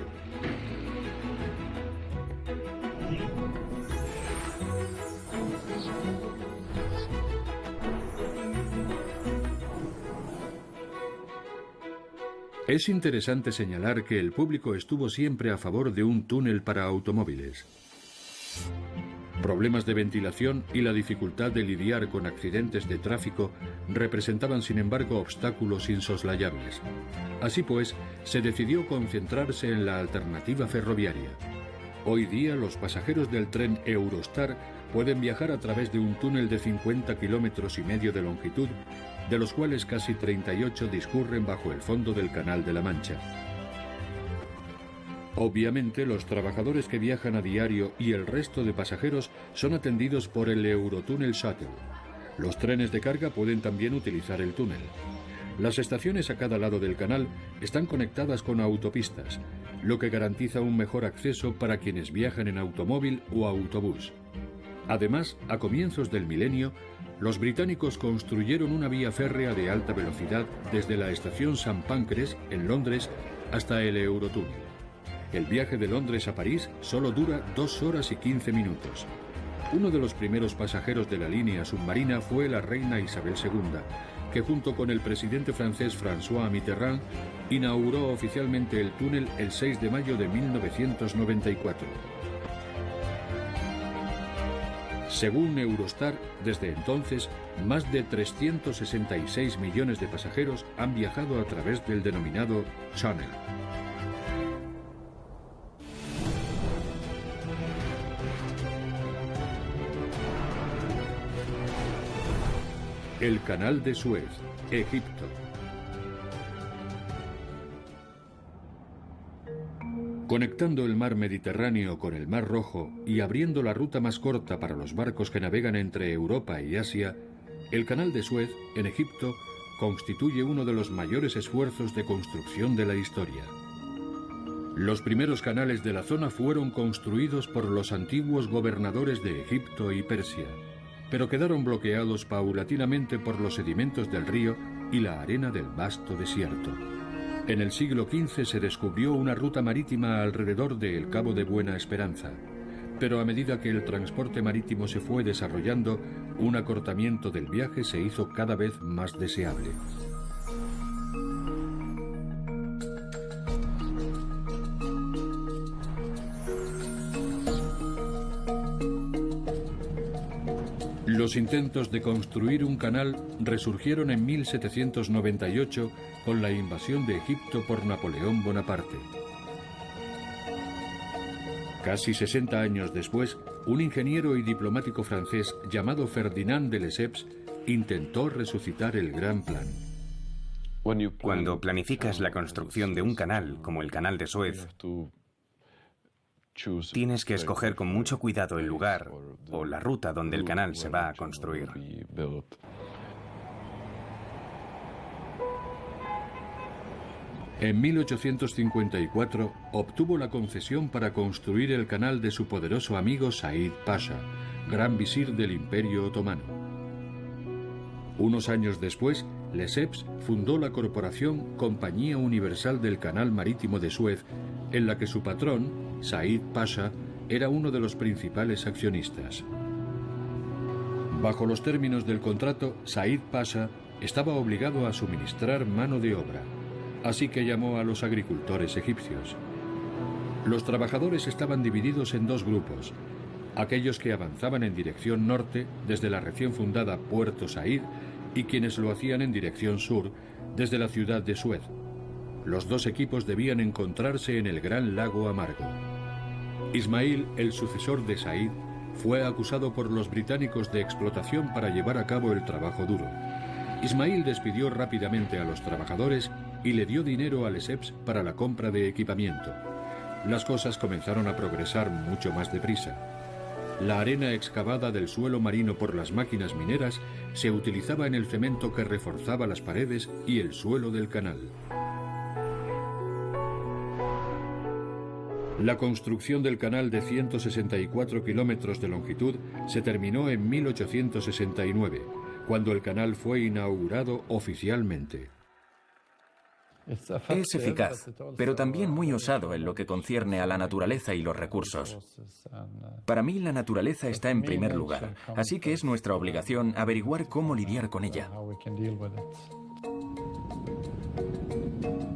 Es interesante señalar que el público estuvo siempre a favor de un túnel para automóviles. Problemas de ventilación y la dificultad de lidiar con accidentes de tráfico representaban, sin embargo, obstáculos insoslayables. Así pues, se decidió concentrarse en la alternativa ferroviaria. Hoy día, los pasajeros del tren Eurostar pueden viajar a través de un túnel de 50,5 kilómetros de longitud, de los cuales casi 38 discurren bajo el fondo del Canal de la Mancha. Obviamente, los trabajadores que viajan a diario y el resto de pasajeros son atendidos por el Eurotunnel Shuttle. Los trenes de carga pueden también utilizar el túnel. Las estaciones a cada lado del canal están conectadas con autopistas, lo que garantiza un mejor acceso para quienes viajan en automóvil o autobús. Además, a comienzos del milenio, los británicos construyeron una vía férrea de alta velocidad desde la estación St. Pancras, en Londres, hasta el Eurotúnel. El viaje de Londres a París solo dura 2 horas y 15 minutos. Uno de los primeros pasajeros de la línea submarina fue la reina Isabel II, que junto con el presidente francés François Mitterrand inauguró oficialmente el túnel el 6 de mayo de 1994. Según Eurostar, desde entonces, más de 366 millones de pasajeros han viajado a través del denominado Channel. El Canal de Suez, Egipto. Conectando el mar Mediterráneo con el mar Rojo y abriendo la ruta más corta para los barcos que navegan entre Europa y Asia, el Canal de Suez, en Egipto, constituye uno de los mayores esfuerzos de construcción de la historia. Los primeros canales de la zona fueron construidos por los antiguos gobernadores de Egipto y Persia, pero quedaron bloqueados paulatinamente por los sedimentos del río y la arena del vasto desierto. En el siglo XV se descubrió una ruta marítima alrededor del Cabo de Buena Esperanza, pero a medida que el transporte marítimo se fue desarrollando, un acortamiento del viaje se hizo cada vez más deseable. Los intentos de construir un canal resurgieron en 1798 con la invasión de Egipto por Napoleón Bonaparte. Casi 60 años después, un ingeniero y diplomático francés llamado Ferdinand de Lesseps intentó resucitar el gran plan. Cuando planificas la construcción de un canal, como el Canal de Suez, tienes que escoger con mucho cuidado el lugar o la ruta donde el canal se va a construir. En 1854 obtuvo la concesión para construir el canal de su poderoso amigo Said Pasha, gran visir del Imperio Otomano. Unos años después, Lesseps fundó la corporación Compañía Universal del Canal Marítimo de Suez, en la que su patrón, Said Pasha, era uno de los principales accionistas. Bajo los términos del contrato, Said Pasha estaba obligado a suministrar mano de obra, así que llamó a los agricultores egipcios. Los trabajadores estaban divididos en 2 grupos: aquellos que avanzaban en dirección norte desde la recién fundada Puerto Said y quienes lo hacían en dirección sur desde la ciudad de Suez. Los 2 equipos debían encontrarse en el Gran Lago Amargo. Ismail, el sucesor de Said, fue acusado por los británicos de explotación para llevar a cabo el trabajo duro. Ismail despidió rápidamente a los trabajadores y le dio dinero a Lesseps para la compra de equipamiento. Las cosas comenzaron a progresar mucho más deprisa. La arena excavada del suelo marino por las máquinas mineras se utilizaba en el cemento que reforzaba las paredes y el suelo del canal. La construcción del canal de 164 kilómetros de longitud se terminó en 1869, cuando el canal fue inaugurado oficialmente. Es eficaz, pero también muy osado en lo que concierne a la naturaleza y los recursos. Para mí, la naturaleza está en primer lugar, así que es nuestra obligación averiguar cómo lidiar con ella.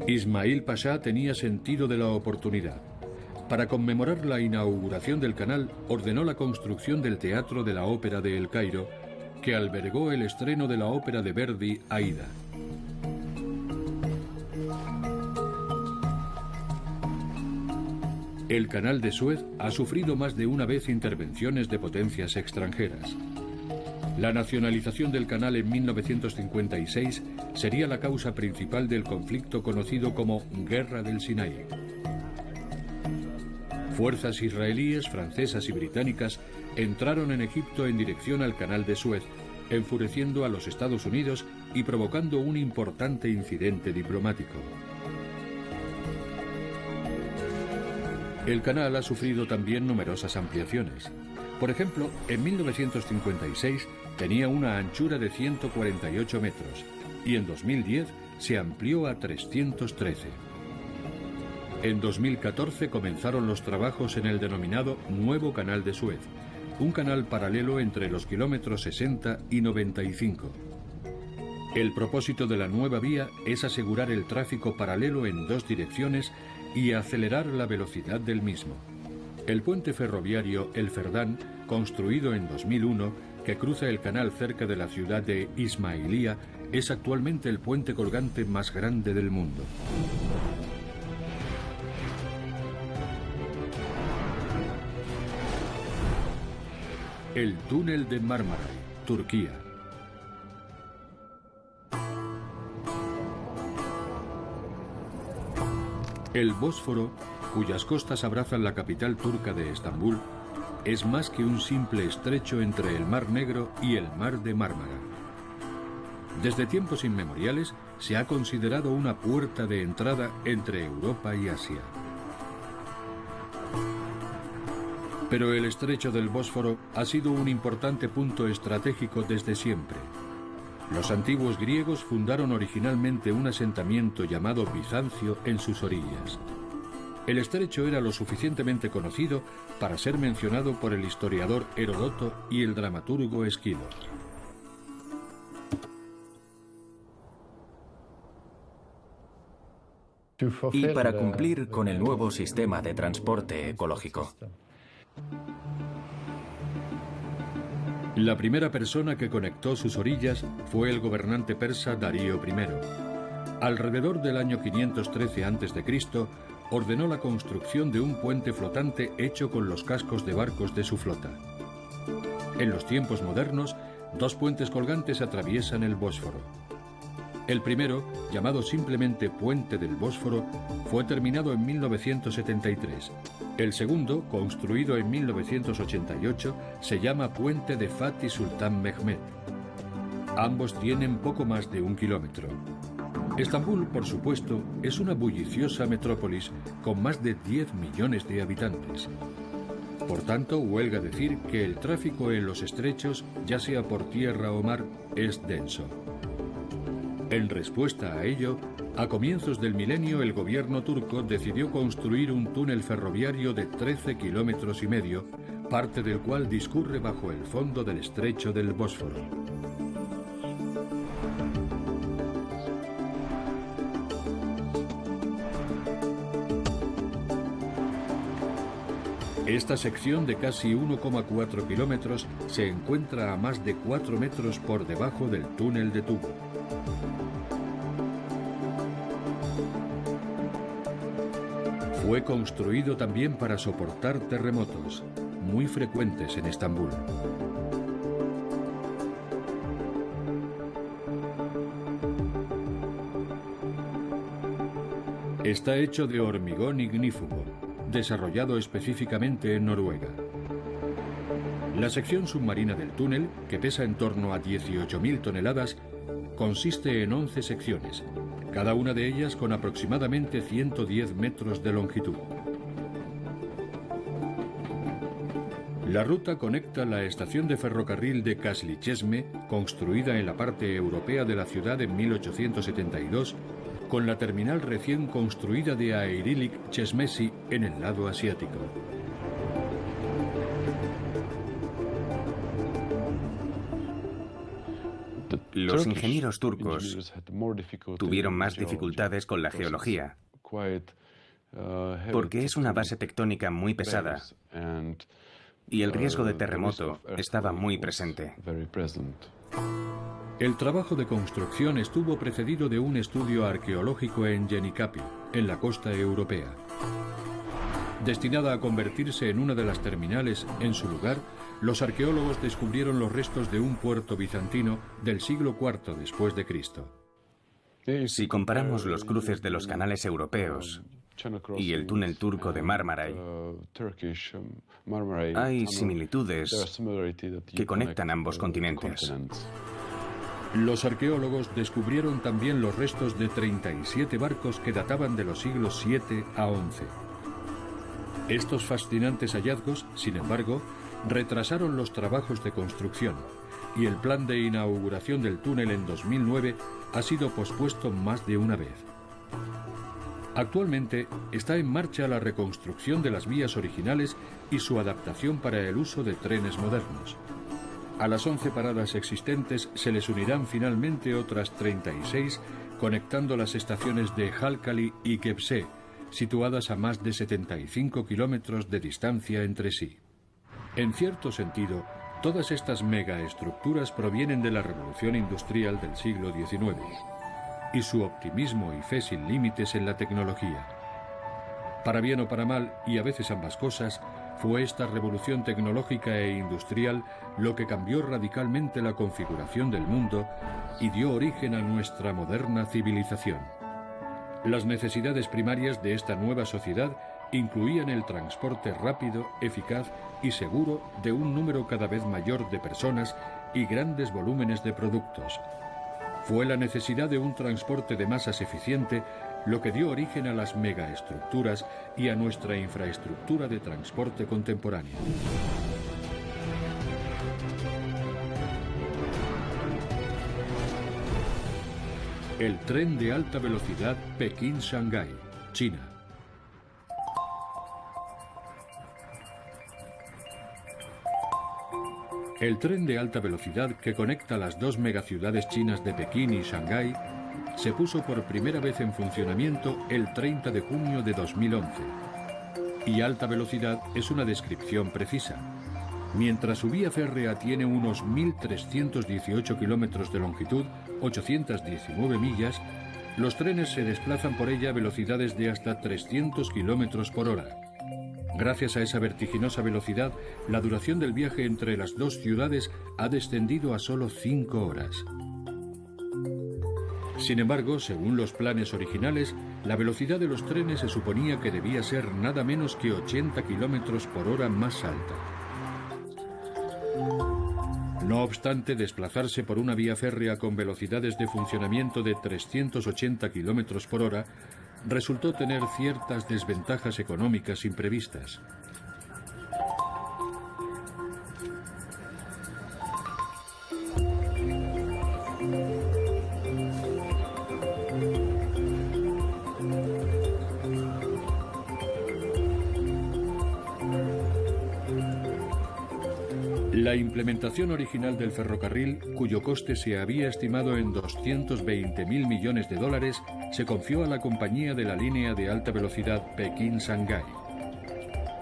Ismail Pasha tenía sentido de la oportunidad. Para conmemorar la inauguración del canal, ordenó la construcción del Teatro de la Ópera de El Cairo, que albergó el estreno de la ópera de Verdi, Aida. El canal de Suez ha sufrido más de una vez intervenciones de potencias extranjeras. La nacionalización del canal en 1956 sería la causa principal del conflicto conocido como Guerra del Sinaí. Fuerzas israelíes, francesas y británicas entraron en Egipto en dirección al canal de Suez, enfureciendo a los Estados Unidos y provocando un importante incidente diplomático. El canal ha sufrido también numerosas ampliaciones. Por ejemplo, en 1956 tenía una anchura de 148 metros y en 2010 se amplió a 313. En 2014 comenzaron los trabajos en el denominado Nuevo Canal de Suez, un canal paralelo entre los kilómetros 60 y 95. El propósito de la nueva vía es asegurar el tráfico paralelo en dos direcciones y acelerar la velocidad del mismo. El puente ferroviario El Ferdán, construido en 2001, que cruza el canal cerca de la ciudad de Ismailía, es actualmente el puente colgante más grande del mundo. El túnel de Mármara, Turquía. El Bósforo, cuyas costas abrazan la capital turca de Estambul, es más que un simple estrecho entre el Mar Negro y el Mar de Mármara. Desde tiempos inmemoriales se ha considerado una puerta de entrada entre Europa y Asia. Pero el estrecho del Bósforo ha sido un importante punto estratégico desde siempre. Los antiguos griegos fundaron originalmente un asentamiento llamado Bizancio en sus orillas. El estrecho era lo suficientemente conocido para ser mencionado por el historiador Heródoto y el dramaturgo Esquilo. Y para cumplir con el nuevo sistema de transporte ecológico. La primera persona que conectó sus orillas fue el gobernante persa Darío I. Alrededor del año 513 a.C., ordenó la construcción de un puente flotante hecho con los cascos de barcos de su flota. En los tiempos modernos, dos puentes colgantes atraviesan el Bósforo. El primero, llamado simplemente Puente del Bósforo, fue terminado en 1973. El segundo, construido en 1988, se llama Puente de Fatih Sultan Mehmed. Ambos tienen poco más de 1 kilómetro. Estambul, por supuesto, es una bulliciosa metrópolis con más de 10 millones de habitantes. Por tanto, huelga decir que el tráfico en los estrechos, ya sea por tierra o mar, es denso. En respuesta a ello, a comienzos del milenio el gobierno turco decidió construir un túnel ferroviario de 13 kilómetros y medio, parte del cual discurre bajo el fondo del estrecho del Bósforo. Esta sección de casi 1,4 kilómetros se encuentra a más de 4 metros por debajo del túnel de tubo. Fue construido también para soportar terremotos, muy frecuentes en Estambul. Está hecho de hormigón ignífugo, desarrollado específicamente en Noruega. La sección submarina del túnel, que pesa en torno a 18.000 toneladas, consiste en 11 secciones, cada una de ellas con aproximadamente 110 metros de longitud. La ruta conecta la estación de ferrocarril de Kaslichesme, construida en la parte europea de la ciudad en 1872, con la terminal recién construida de Airilik Çeşmesi en el lado asiático. Los ingenieros turcos tuvieron más dificultades con la geología. porque es una base tectónica muy pesada y el riesgo de terremoto estaba muy presente. El trabajo de construcción estuvo precedido de un estudio arqueológico en Yenicapi, en la costa europea. Destinada a convertirse en una de las terminales en su lugar, los arqueólogos descubrieron los restos de un puerto bizantino del siglo IV después de Cristo. Si comparamos los cruces de los canales europeos y el túnel turco de Marmaray, hay similitudes que conectan ambos continentes. Los arqueólogos descubrieron también los restos de 37 barcos que databan de los siglos 7 a 11. Estos fascinantes hallazgos, sin embargo, retrasaron los trabajos de construcción y el plan de inauguración del túnel en 2009 ha sido pospuesto más de una vez. Actualmente está en marcha la reconstrucción de las vías originales y su adaptación para el uso de trenes modernos. A las 11 paradas existentes se les unirán finalmente otras 36, conectando las estaciones de Halkali y Gebze, situadas a más de 75 kilómetros de distancia entre sí. En cierto sentido, todas estas megaestructuras provienen de la revolución industrial del siglo XIX y su optimismo y fe sin límites en la tecnología. Para bien o para mal, y a veces ambas cosas, fue esta revolución tecnológica e industrial lo que cambió radicalmente la configuración del mundo y dio origen a nuestra moderna civilización. Las necesidades primarias de esta nueva sociedad incluían el transporte rápido, eficaz y seguro de un número cada vez mayor de personas y grandes volúmenes de productos. Fue la necesidad de un transporte de masas eficiente lo que dio origen a las megaestructuras y a nuestra infraestructura de transporte contemporánea. El tren de alta velocidad Pekín-Shanghái, China. El tren de alta velocidad que conecta las dos megaciudades chinas de Pekín y Shanghái se puso por primera vez en funcionamiento el 30 de junio de 2011. Y alta velocidad es una descripción precisa. Mientras su vía férrea tiene unos 1.318 kilómetros de longitud, 819 millas, los trenes se desplazan por ella a velocidades de hasta 300 kilómetros por hora. Gracias a esa vertiginosa velocidad, la duración del viaje entre las dos ciudades ha descendido a solo 5 horas. Sin embargo, según los planes originales, la velocidad de los trenes se suponía que debía ser nada menos que 80 kilómetros por hora más alta. No obstante, desplazarse por una vía férrea con velocidades de funcionamiento de 380 kilómetros por hora resultó tener ciertas desventajas económicas imprevistas. La implementación original del ferrocarril, cuyo coste se había estimado en 220.000 millones de dólares, se confió a la compañía de la línea de alta velocidad Pekín-Shanghái.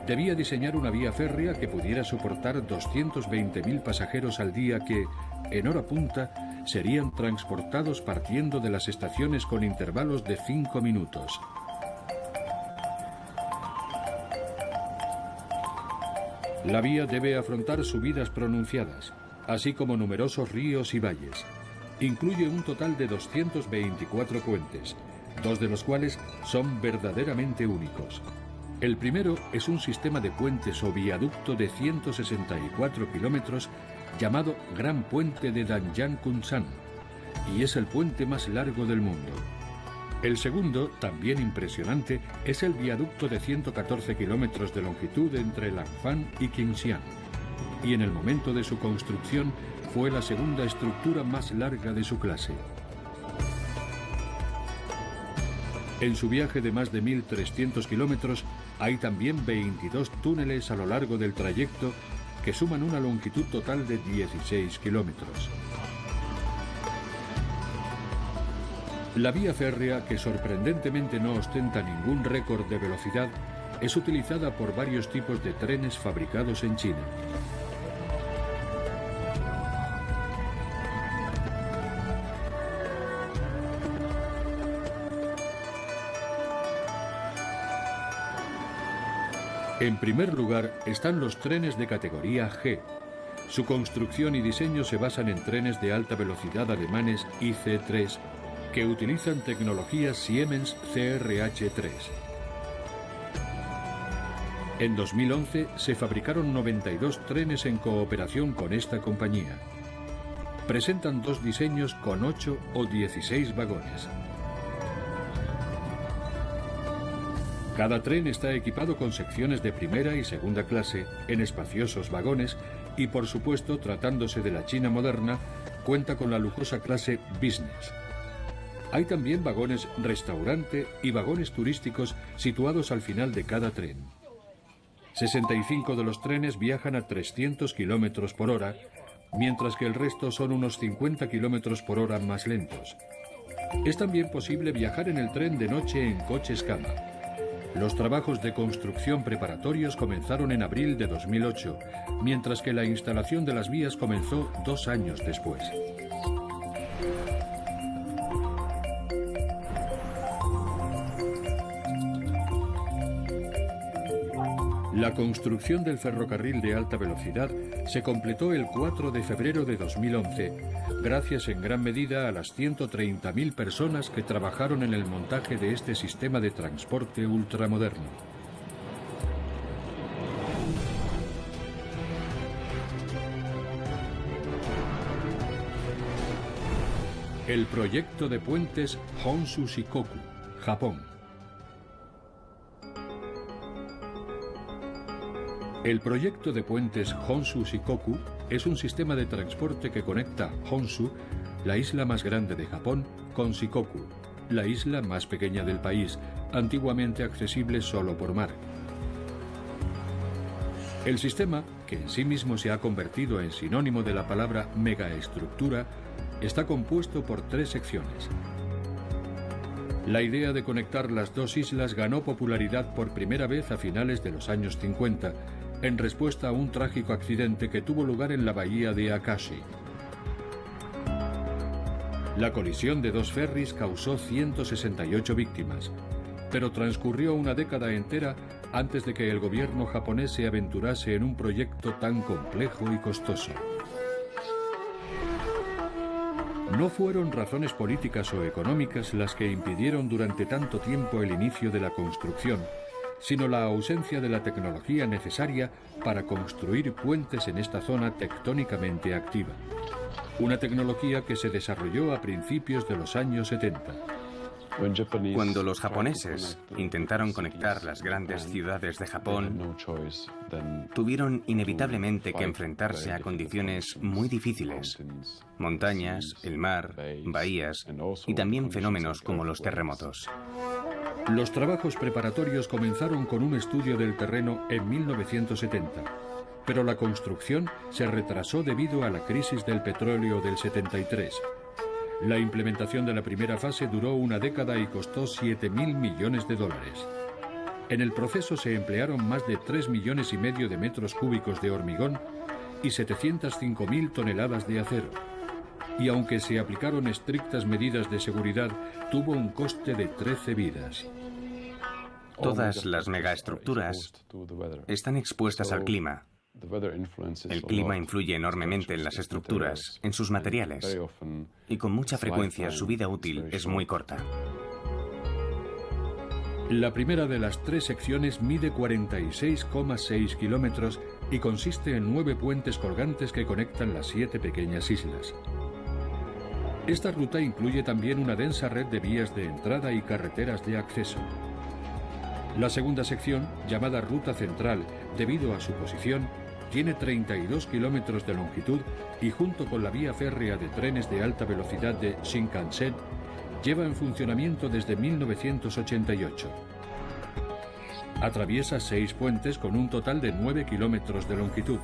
Debía diseñar una vía férrea que pudiera soportar 220.000 pasajeros al día que, en hora punta, serían transportados partiendo de las estaciones con intervalos de 5 minutos. La vía debe afrontar subidas pronunciadas, así como numerosos ríos y valles. Incluye un total de 224 puentes, 2 de los cuales son verdaderamente únicos. El primero es un sistema de puentes o viaducto de 164 kilómetros llamado Gran Puente de Danjiang-Kunshan, y es el puente más largo del mundo. El segundo, también impresionante, es el viaducto de 114 kilómetros de longitud entre Langfang y Qingxiang, y en el momento de su construcción fue la segunda estructura más larga de su clase. En su viaje de más de 1.300 kilómetros hay también 22 túneles a lo largo del trayecto que suman una longitud total de 16 kilómetros. La vía férrea, que sorprendentemente no ostenta ningún récord de velocidad, es utilizada por varios tipos de trenes fabricados en China. En primer lugar están los trenes de categoría G. Su construcción y diseño se basan en trenes de alta velocidad alemanes IC3, que utilizan tecnología Siemens CRH3. En 2011 se fabricaron 92 trenes en cooperación con esta compañía. Presentan dos diseños con 8 o 16 vagones. Cada tren está equipado con secciones de primera y segunda clase en espaciosos vagones y, por supuesto, tratándose de la China moderna, cuenta con la lujosa clase Business. Hay también vagones restaurante y vagones turísticos situados al final de cada tren. 65 de los trenes viajan a 300 km por hora, mientras que el resto son unos 50 km por hora más lentos. Es también posible viajar en el tren de noche en coches cama. Los trabajos de construcción preparatorios comenzaron en abril de 2008, mientras que la instalación de las vías comenzó 2 años después. La construcción del ferrocarril de alta velocidad se completó el 4 de febrero de 2011, gracias en gran medida a las 130.000 personas que trabajaron en el montaje de este sistema de transporte ultramoderno. El proyecto de puentes Honshu Shikoku, Japón. El proyecto de puentes Honshu Shikoku es un sistema de transporte que conecta Honshu, la isla más grande de Japón, con Shikoku, la isla más pequeña del país, antiguamente accesible solo por mar. El sistema, que en sí mismo se ha convertido en sinónimo de la palabra megaestructura, está compuesto por 3 secciones. La idea de conectar las dos islas ganó popularidad por primera vez a finales de los años 50, en respuesta a un trágico accidente que tuvo lugar en la bahía de Akashi. La colisión de 2 ferries causó 168 víctimas, pero transcurrió una década entera antes de que el gobierno japonés se aventurase en un proyecto tan complejo y costoso. No fueron razones políticas o económicas las que impidieron durante tanto tiempo el inicio de la construcción, sino la ausencia de la tecnología necesaria para construir puentes en esta zona tectónicamente activa. Una tecnología que se desarrolló a principios de los años 70. Cuando los japoneses intentaron conectar las grandes ciudades de Japón, tuvieron inevitablemente que enfrentarse a condiciones muy difíciles: montañas, el mar, bahías y también fenómenos como los terremotos. Los trabajos preparatorios comenzaron con un estudio del terreno en 1970, pero la construcción se retrasó debido a la crisis del petróleo del 73. La implementación de la primera fase duró una década y costó $7.000 millones. En el proceso se emplearon más de 3,5 millones de metros cúbicos de hormigón y 705.000 toneladas de acero. Y aunque se aplicaron estrictas medidas de seguridad, tuvo un coste de 13 vidas. Todas las megaestructuras están expuestas al clima. El clima influye enormemente en las estructuras, en sus materiales, y con mucha frecuencia su vida útil es muy corta. La primera de las 3 secciones mide 46,6 kilómetros y consiste en 9 puentes colgantes que conectan las 7 pequeñas islas. Esta ruta incluye también una densa red de vías de entrada y carreteras de acceso. La segunda sección, llamada Ruta Central debido a su posición, tiene 32 kilómetros de longitud y, junto con la vía férrea de trenes de alta velocidad de Shinkansen, lleva en funcionamiento desde 1988. Atraviesa 6 puentes con un total de 9 kilómetros de longitud.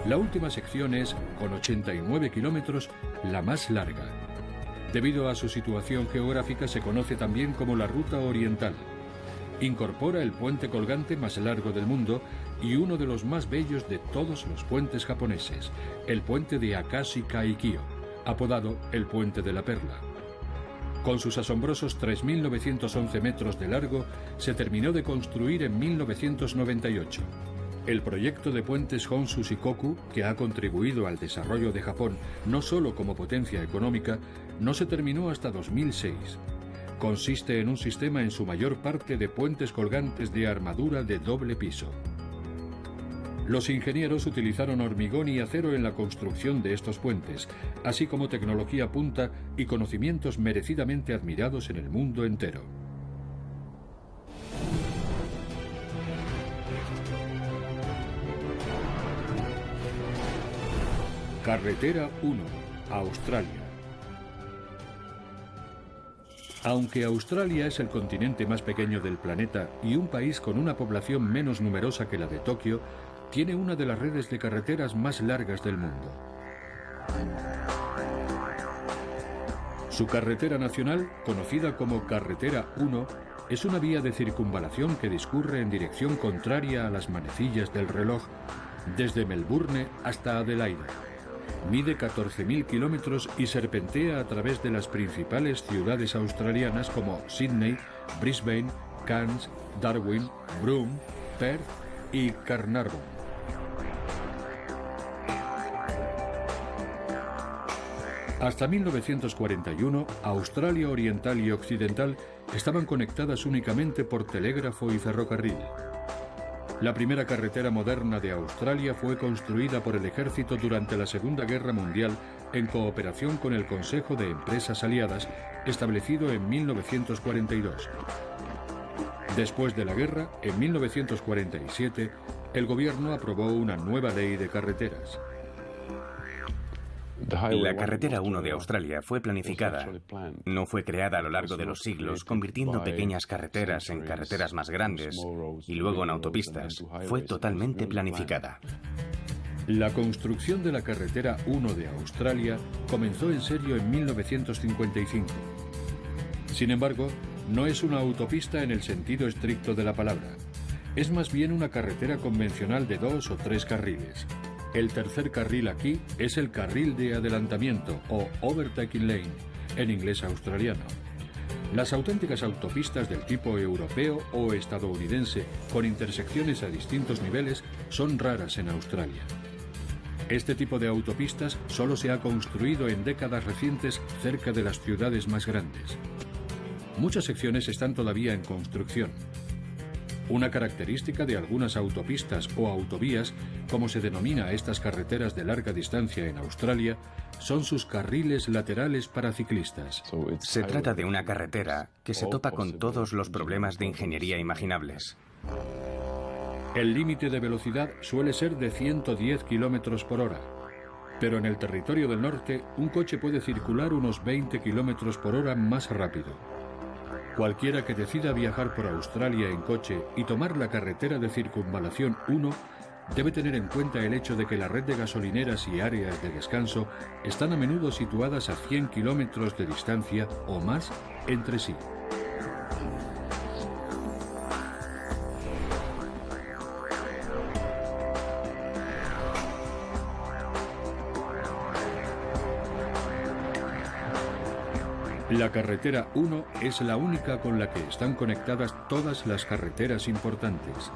La última sección es, con 89 kilómetros, la más larga. Debido a su situación geográfica se conoce también como la Ruta Oriental. Incorpora el puente colgante más largo del mundo y uno de los más bellos de todos los puentes japoneses, el puente de Akashi Kaikyo, apodado el Puente de la Perla. Con sus asombrosos 3.911 metros de largo, se terminó de construir en 1998. El proyecto de puentes Honshu Shikoku, que ha contribuido al desarrollo de Japón no solo como potencia económica, no se terminó hasta 2006. Consiste en un sistema en su mayor parte de puentes colgantes de armadura de doble piso. Los ingenieros utilizaron hormigón y acero en la construcción de estos puentes, así como tecnología punta y conocimientos merecidamente admirados en el mundo entero. Carretera 1, Australia. Aunque Australia es el continente más pequeño del planeta y un país con una población menos numerosa que la de Tokio, tiene una de las redes de carreteras más largas del mundo. Su carretera nacional, conocida como Carretera 1, es una vía de circunvalación que discurre en dirección contraria a las manecillas del reloj, desde Melbourne hasta Adelaida. Mide 14.000 kilómetros y serpentea a través de las principales ciudades australianas como Sydney, Brisbane, Cairns, Darwin, Broome, Perth y Carnarvon. Hasta 1941, Australia Oriental y Occidental estaban conectadas únicamente por telégrafo y ferrocarril. La primera carretera moderna de Australia fue construida por el ejército durante la Segunda Guerra Mundial en cooperación con el Consejo de Empresas Aliadas, establecido en 1942. Después de la guerra, en 1947, el gobierno aprobó una nueva ley de carreteras. La Carretera 1 de Australia fue planificada. No fue creada a lo largo de los siglos, convirtiendo pequeñas carreteras en carreteras más grandes y luego en autopistas. Fue totalmente planificada. La construcción de la Carretera 1 de Australia comenzó en serio en 1955. Sin embargo, no es una autopista en el sentido estricto de la palabra. Es más bien una carretera convencional de 2 o 3 carriles. El tercer carril aquí es el carril de adelantamiento o overtaking lane, en inglés australiano. Las auténticas autopistas del tipo europeo o estadounidense con intersecciones a distintos niveles son raras en Australia. Este tipo de autopistas solo se ha construido en décadas recientes cerca de las ciudades más grandes. Muchas secciones están todavía en construcción. Una característica de algunas autopistas o autovías, como se denomina a estas carreteras de larga distancia en Australia, son sus carriles laterales para ciclistas. Se trata de una carretera que se topa con todos los problemas de ingeniería imaginables. El límite de velocidad suele ser de 110 kilómetros por hora, pero en el territorio del norte un coche puede circular unos 20 kilómetros por hora más rápido. Cualquiera que decida viajar por Australia en coche y tomar la carretera de circunvalación 1 debe tener en cuenta el hecho de que la red de gasolineras y áreas de descanso están a menudo situadas a 100 kilómetros de distancia o más entre sí. La carretera 1 es la única con la que están conectadas todas las carreteras importantes.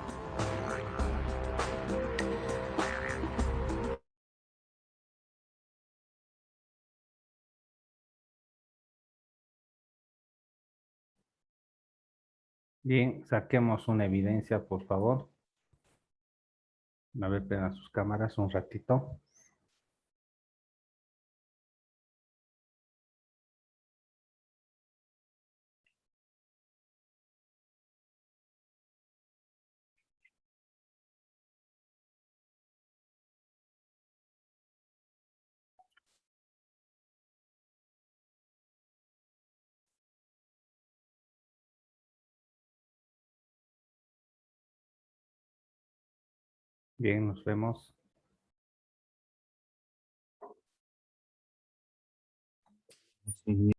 Bien, saquemos una evidencia, por favor. A ver, prendan sus cámaras un ratito. Bien, nos vemos.